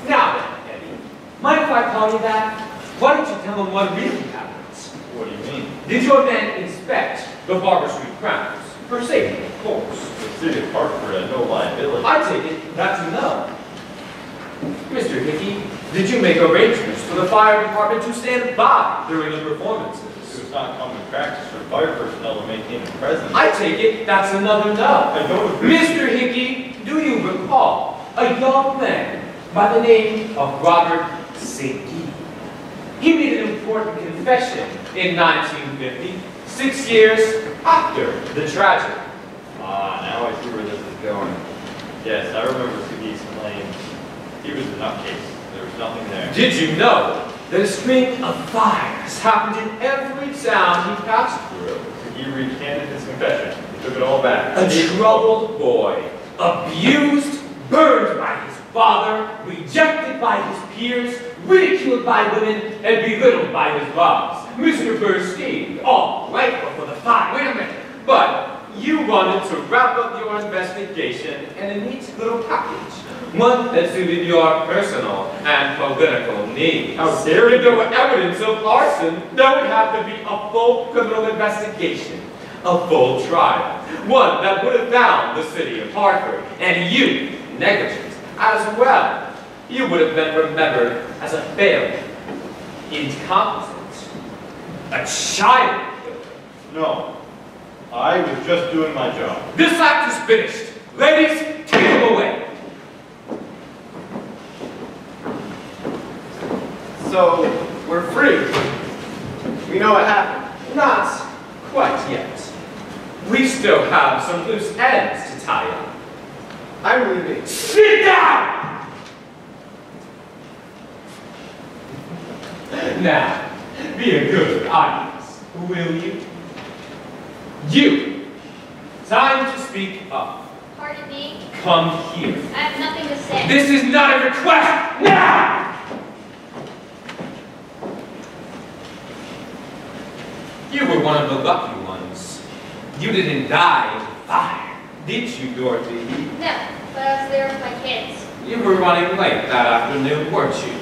Now then, Eddie, mind if I call you that? Why don't you tell them what really happened? What do you mean? Did your men inspect the Barbour Street grounds? For safety, of course. The city of Hartford had no liability. I take it that's a no. Mr. Hickey, did you make arrangements for the fire department to stand by during the performances? It was not common practice for fire personnel to maintain a presence. I take it that's another no. I don't agree. Mr. Hickey, do you recall a young man by the name of Robert Sagi? He made an important confession in 1950, 6 years after the tragedy. Now I see where this is going. Yes, I remember Sagi's claims. He was a nutcase. There was nothing there. Did you know that a string of fires happened in every town he passed through? He recanted his confession. He took it all back. A troubled boy, abused, burned by his father, rejected by his peers, ridiculed by women, and belittled by his boss, Mr. Bernstein, all right before the fire. Wait a minute. But you wanted to wrap up your investigation in a neat little package, one that suited your personal and political needs. How dare you? If there were evidence of arson, there would have to be a full criminal investigation, a full trial, one that would have found the city of Hartford and you negligent as well. You would have been remembered as a failure, incompetent, a child killer. No. I was just doing my job. This act is finished. Ladies, take him away. So, we're free. We know what happened. Not quite yet. We still have some loose ends to tie up. I'm leaving. Sit down! Now, be a good audience, will you? You! Time to speak up. Pardon me. Come here. I have nothing to say. This is not a request! Now! You were one of the lucky ones. You didn't die in the fire, did you, Dorothy? No, but I was there with my kids. You were running late that afternoon, weren't you?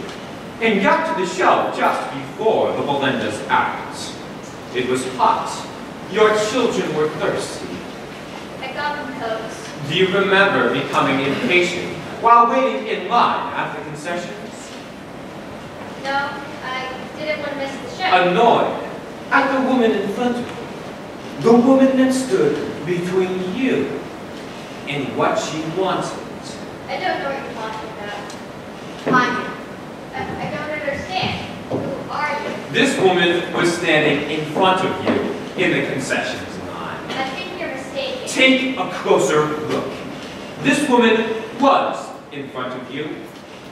And got to the show just before the Belinda's act. It was hot. Your children were thirsty. I got them Cokes. Do you remember becoming impatient while waiting in line at the concessions? No, I didn't want to miss the show. Annoyed at the woman in front of you. The woman that stood between you and what she wanted. I don't know what you're talking about. Tanya, I don't understand. Who are you? This woman was standing in front of you in the concessions line. I think you're mistaken. Take a closer look. This woman was in front of you.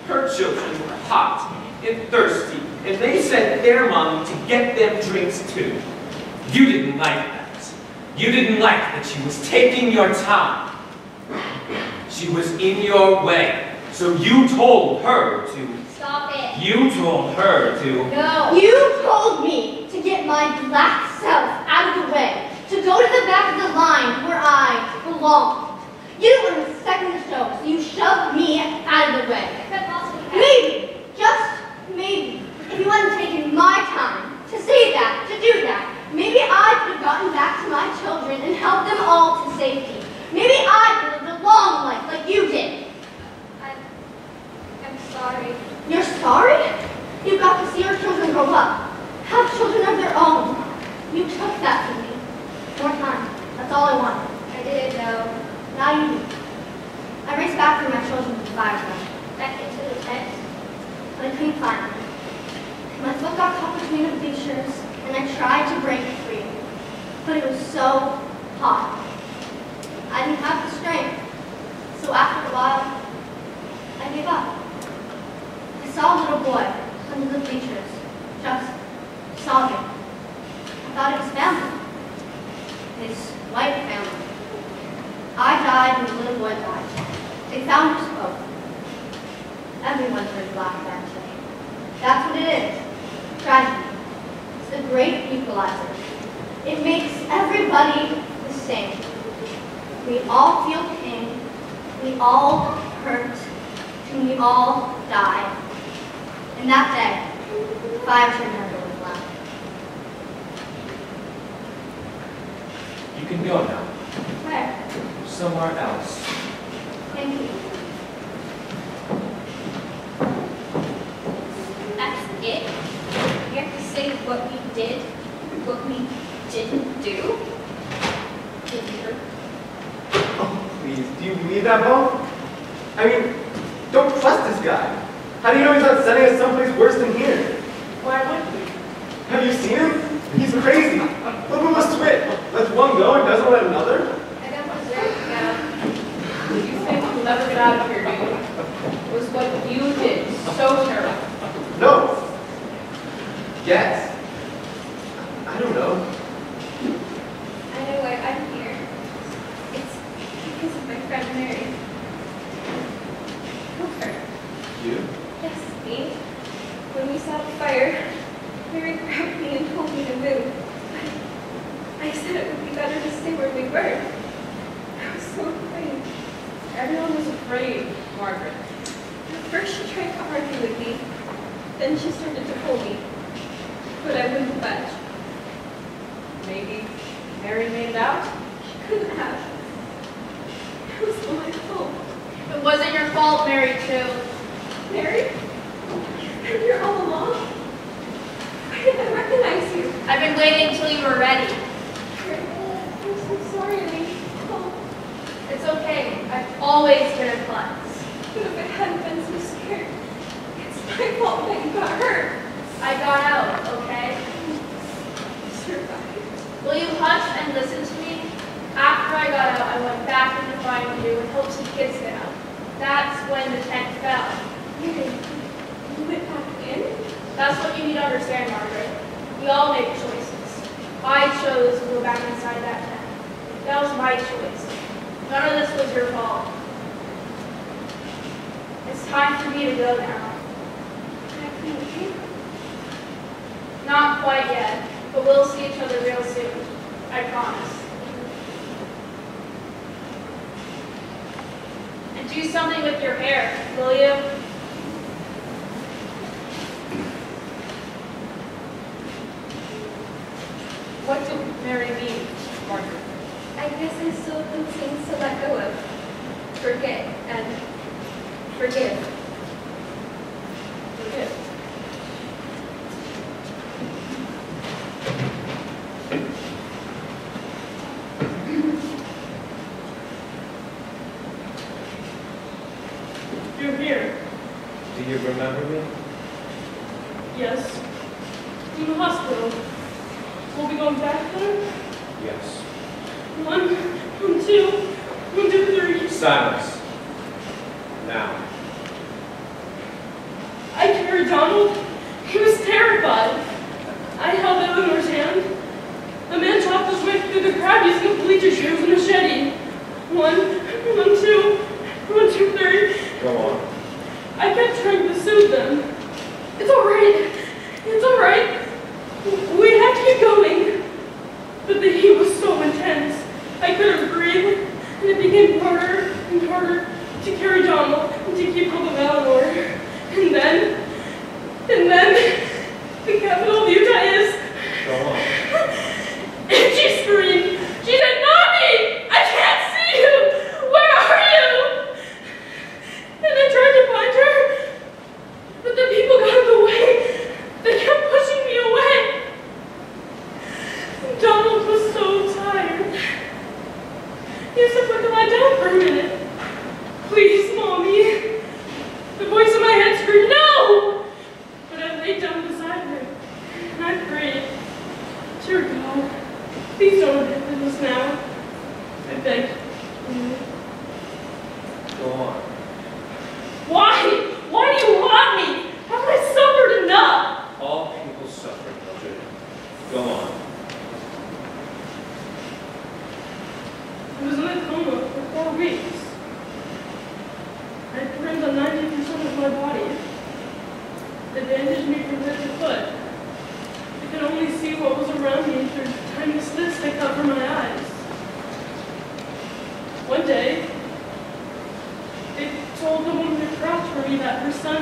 Her children were hot and thirsty, and they sent their mom to get them drinks too. You didn't like that. You didn't like that she was taking your time. She was in your way, so you told her to. Stop it. You told her to. No. You told me to get my black self out of the way, to go to the back of the line where I belong. You didn't want to second the show, so you shoved me out of the way. Maybe, just maybe, if you hadn't taken my time to say that, to do that, maybe I could have gotten back to my children and helped them all to safety. Maybe I could have lived a long life like you did. I'm sorry. You're sorry? You got to see your children grow up, have children of their own. You took that from me. More time. That's all I wanted. I didn't know. Now you do. I raced back for my children to the fire truck. Back into the tent. But I couldn't find them. My foot got caught between the bleachers, and I tried to break free, but it was so hot. I didn't have the strength, so after a while, I gave up. I saw a little boy under the bleachers, just sobbing. I thought it was family, his white family. I died and the little boy died. They found us both. Everyone turned black that day. That's what it is. Tragedy. It's the great equalizer. It makes everybody the same. We all feel pain. We all hurt. And we all die. And that day, 5 turned everyone black. You can go now. Where? Somewhere else. Thank you. That's it? You have to say what we did, what we didn't do? Oh, please, do you believe that, Bo? I mean, don't trust this guy. How do you know he's not sending us someplace worse than here? Why would we? Have you seen him? He's crazy. Look at us switch. Lets one go and doesn't let another. I don't deserve to go. You think we'll never get out of here, do you? It was what you did. So terrible. No. Yes. I don't know. I know why I'm here. It's because of my friend Mary. Otter. You? Yes, me. When we saw the fire, Mary grabbed me and told me to move. I said it would be better to stay where we were. I was so afraid. Everyone was afraid, Margaret. At first she tried to argue with me. Then she started to pull me. But I wouldn't budge. Maybe Mary made it out? She couldn't have. It was my fault. It wasn't your fault, Mary, too. Mary? You're here all along? Why didn't I recognize you? I've been waiting until you were ready. I'm so sorry, Lee. Oh. It's okay. I've always been a klutz. But if I hadn't been so scared, it's my fault that you got hurt. I got out, okay? Survived. Will you hush and listen to me? After I got out, I went back into find you with hopes the kids get out. That's when the tent fell. You went back in? That's what you need to understand, Margaret. We all make choices. I chose to go back inside that tent. That was my choice. None of this was your fault. It's time for me to go now. Not quite yet, but we'll see each other real soon. I promise. And do something with your hair, will you? What did Mary mean, Margaret? I guess I still have been things to let go of. Forget and forgive. Forgive. You're here. Do you remember me? Yes. In the hospital. We'll be going back there? Yes. 1, 2, 1, 2, 3. Silence. Now. I carried Donald. He was terrified. I held Eleanor's hand. The man chopped his way through the crowd using a bleacher shears and a machete. 1, 2, 1, 2, 3. Go on. I kept trying to soothe them. It's all right. It's all right. We have to keep going. But the heat was so intense. I couldn't breathe, and it became harder and harder to carry Donald and to keep hold of Eleanor. And then, the capital of Utah is... Go on. And she screamed. She said, "Mommy! I can't see you! Where are you?" And I tried to find her,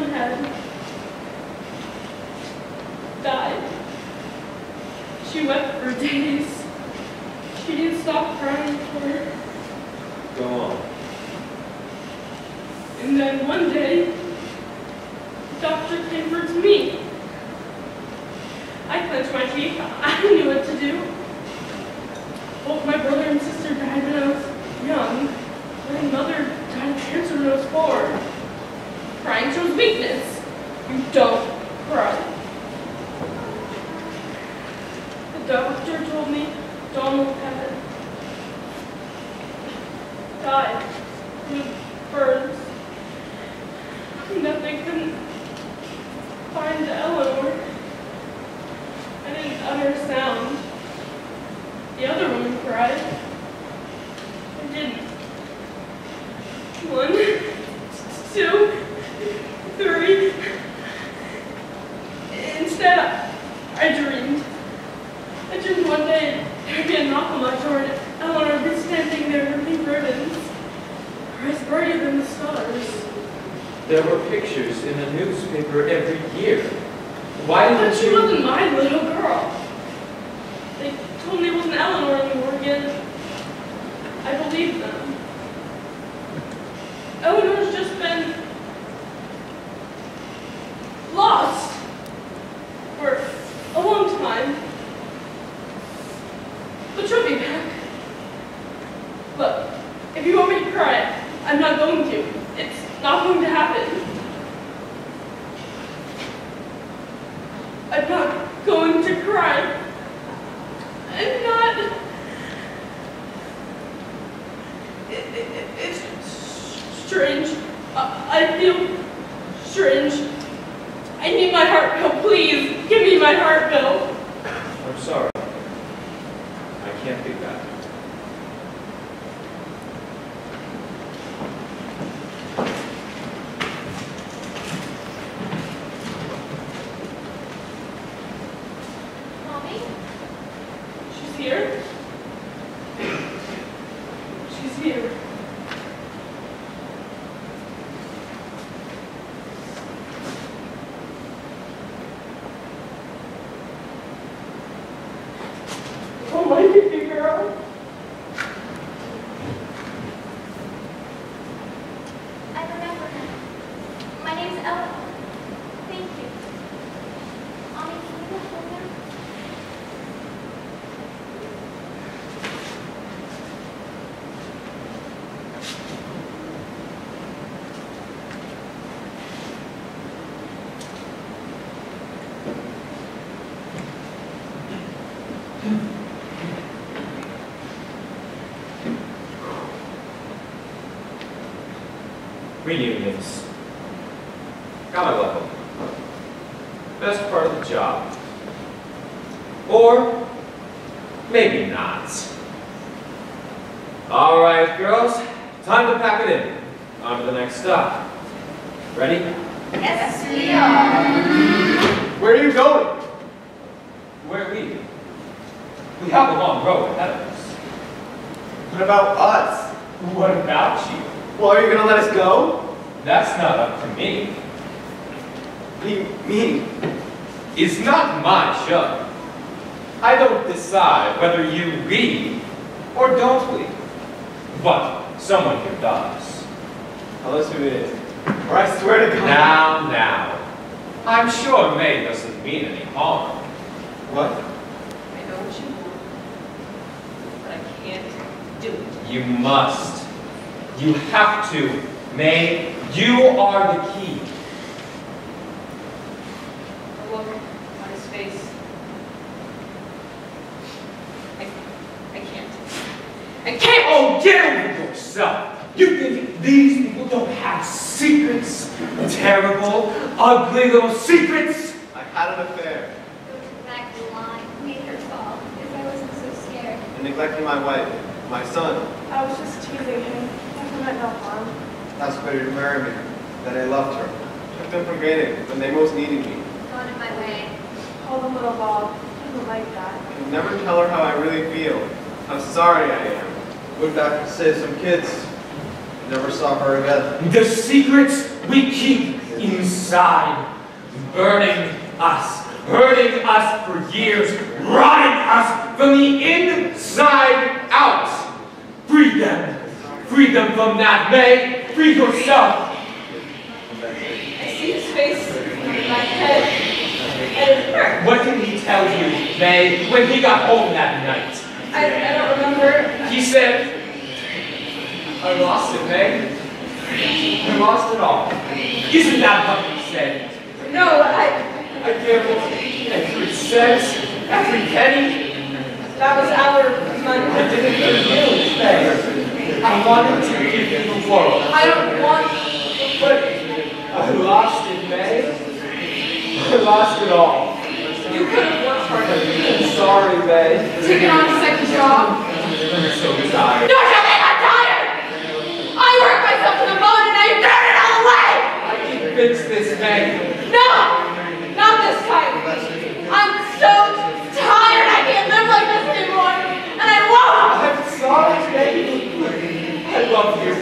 children had died. She wept for days. She didn't stop crying for her. Go on. And then one day, the doctor came for me. I clenched my teeth. I knew what to do. Both my brother and sister died when I was young. My mother died of cancer when I was 4. Crying shows weakness. You don't cry. The doctor told me Donald had died from burns. That they couldn't find Eleanor. I didn't utter a sound. The other woman cried. I didn't. 1, 2, 3. Instead, I dreamed. I dreamed one day there'd be a knock on my door and Eleanor would be standing there with pink ribbons. Her eyes brighter than the stars. There were pictures in the newspaper every year. Why didn't But she wasn't my little girl. They told me it wasn't Eleanor anymore again. I believed them. Eleanor's just been lost for a long time. But she'll be back. Look, if you want me to cry, I'm not going to. It's not going to happen. I'm not going to cry. I'm not. It's strange. I feel strange. I need my heart pill. Please, give me my heart pill. I'm sorry. I can't do that. Mommy? She's here? She's here. Oh, my baby girl. I remember him. My name's Ella. Thank you. Mommy, can you go home now? Reunions. Gotta love them. Best part of the job. Or maybe not. All right, girls, time to pack it in. On to the next stop. Ready? Yes, we are. Where are you going? Where are we? We have a long road ahead of us. What about us? What about you? Well, are you going to let us go? That's not up to me. What do you mean? It's not my show. I don't decide whether you leave or don't leave. But someone here does. Tell us who it is. Or I swear to God. Now. I'm sure May doesn't mean any harm. What? I know what you want, but I can't do it. You must. You have to. May, you are the key. The look on his face. I can't. I can't! Oh, get over yourself. You think these people don't have secrets? Terrible, ugly little secrets? I had an affair. Going back to the line made her fall. If I wasn't so scared. And neglecting my wife, my son. I was just teasing him. I meant no harm. Asked her to marry me. That I loved her. Took them for granted when they most needed me. Going in my way. Call him little Bob. He doesn't like that. I can never tell her how I really feel. How sorry I am. Went back to save some kids. Never saw her again. The secrets we keep inside, burning us, hurting us for years, rotting us from the inside out. Free them from that, May. Free yourself. I see his face on my head, and it hurt. What did he tell you, May, when he got home that night? I don't remember. He said, I lost it, May. I lost it all. Isn't that what he said? No, I gambled every cent, every penny. that was our money. I didn't give you, May. I wanted to give you the world. I don't want. But I lost it, May. I lost it all. You could have worked harder. I'm sorry, May. Taking on a second job. I'm so tired. Don't you think I'm tired? I work myself to the bone and I burn it all away! I can fix this, May. No! Not this time! I'm so tired I can't live like this anymore! And I won't! I'm sorry, May. I love you.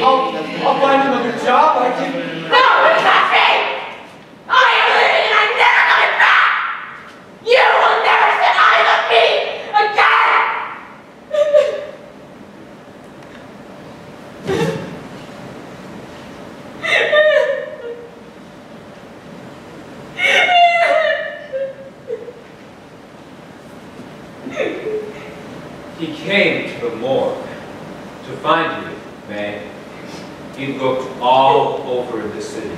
I'll find another job. I can. No! It's not me! I am leaving and I'm never coming back! You will never set eyes on me again! He came to the morgue to find you, May. He looked all over the city.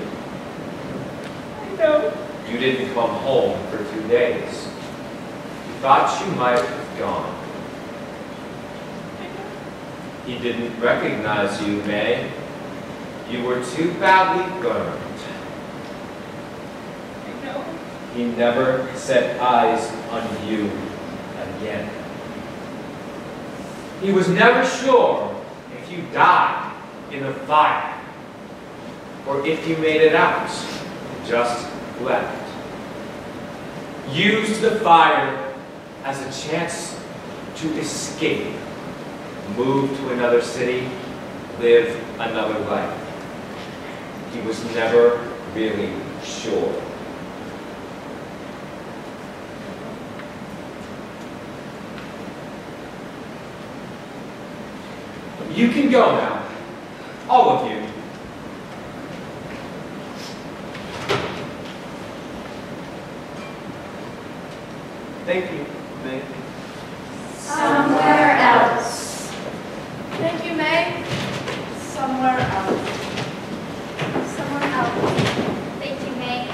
I know. You didn't come home for 2 days. He thought you might have gone. He didn't recognize you, May. You were too badly burned. I know. He never set eyes on you again. He was never sure if you died in the fire or if you made it out and just left. Used the fire as a chance to escape, move to another city, live another life. He was never really sure. You can go now, all of you. Thank you, May. Somewhere else. Thank you, May. Somewhere else. Someone else. Thank you, May.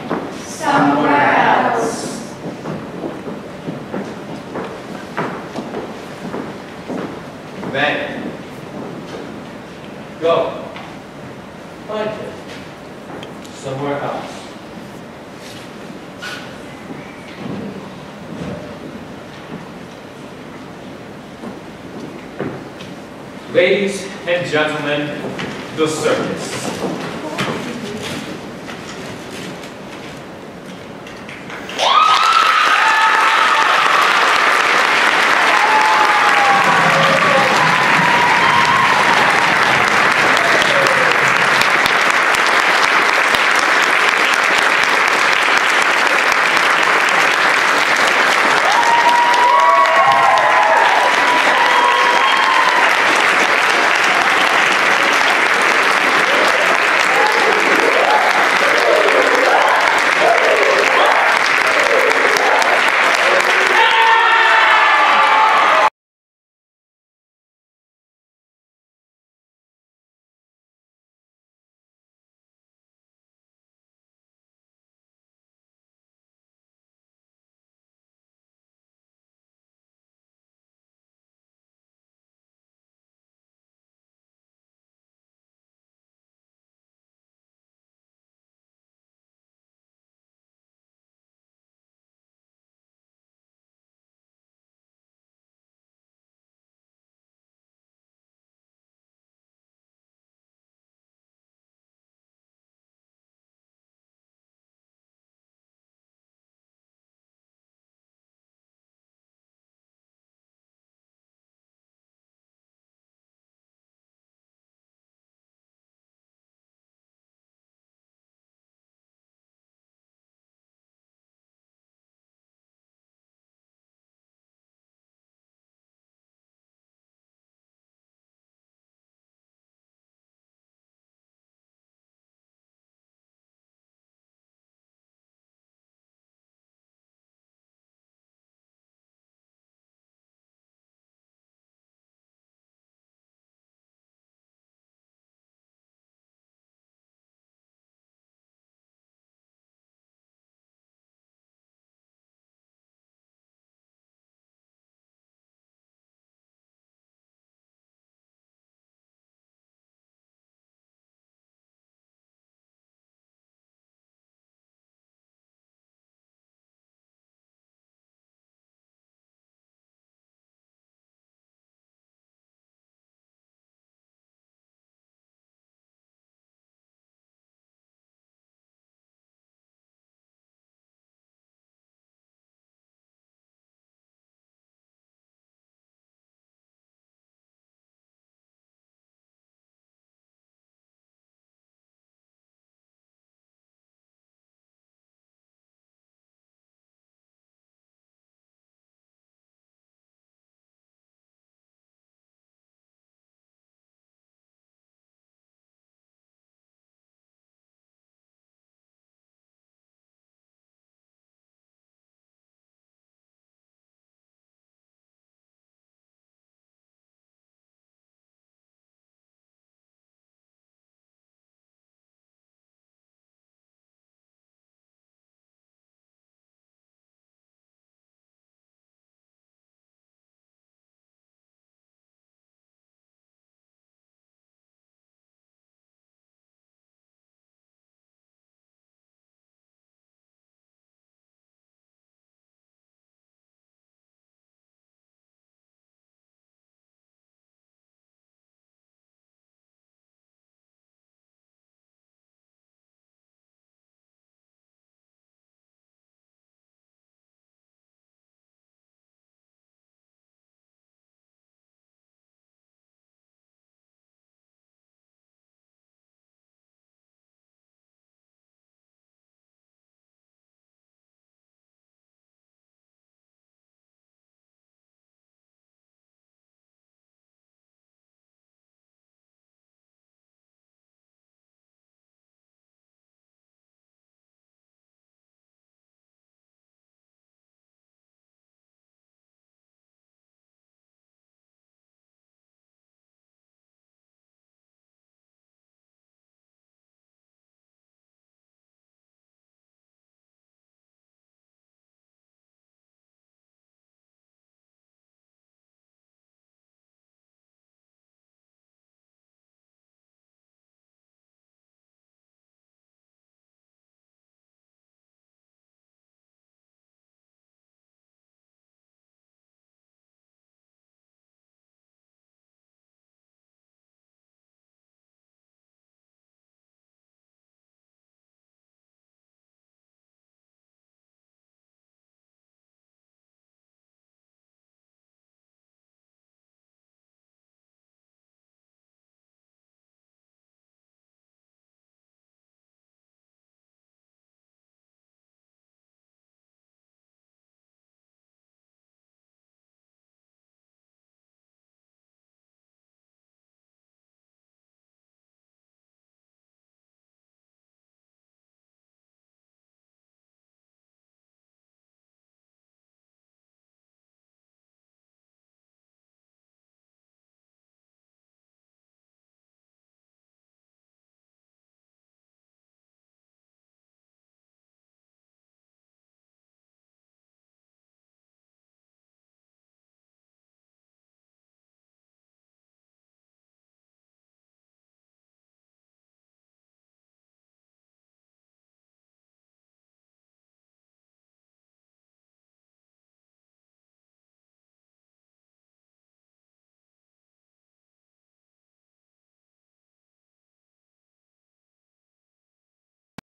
Somewhere else. May. Go. Find him. Somewhere else. Ladies and gentlemen, the circus.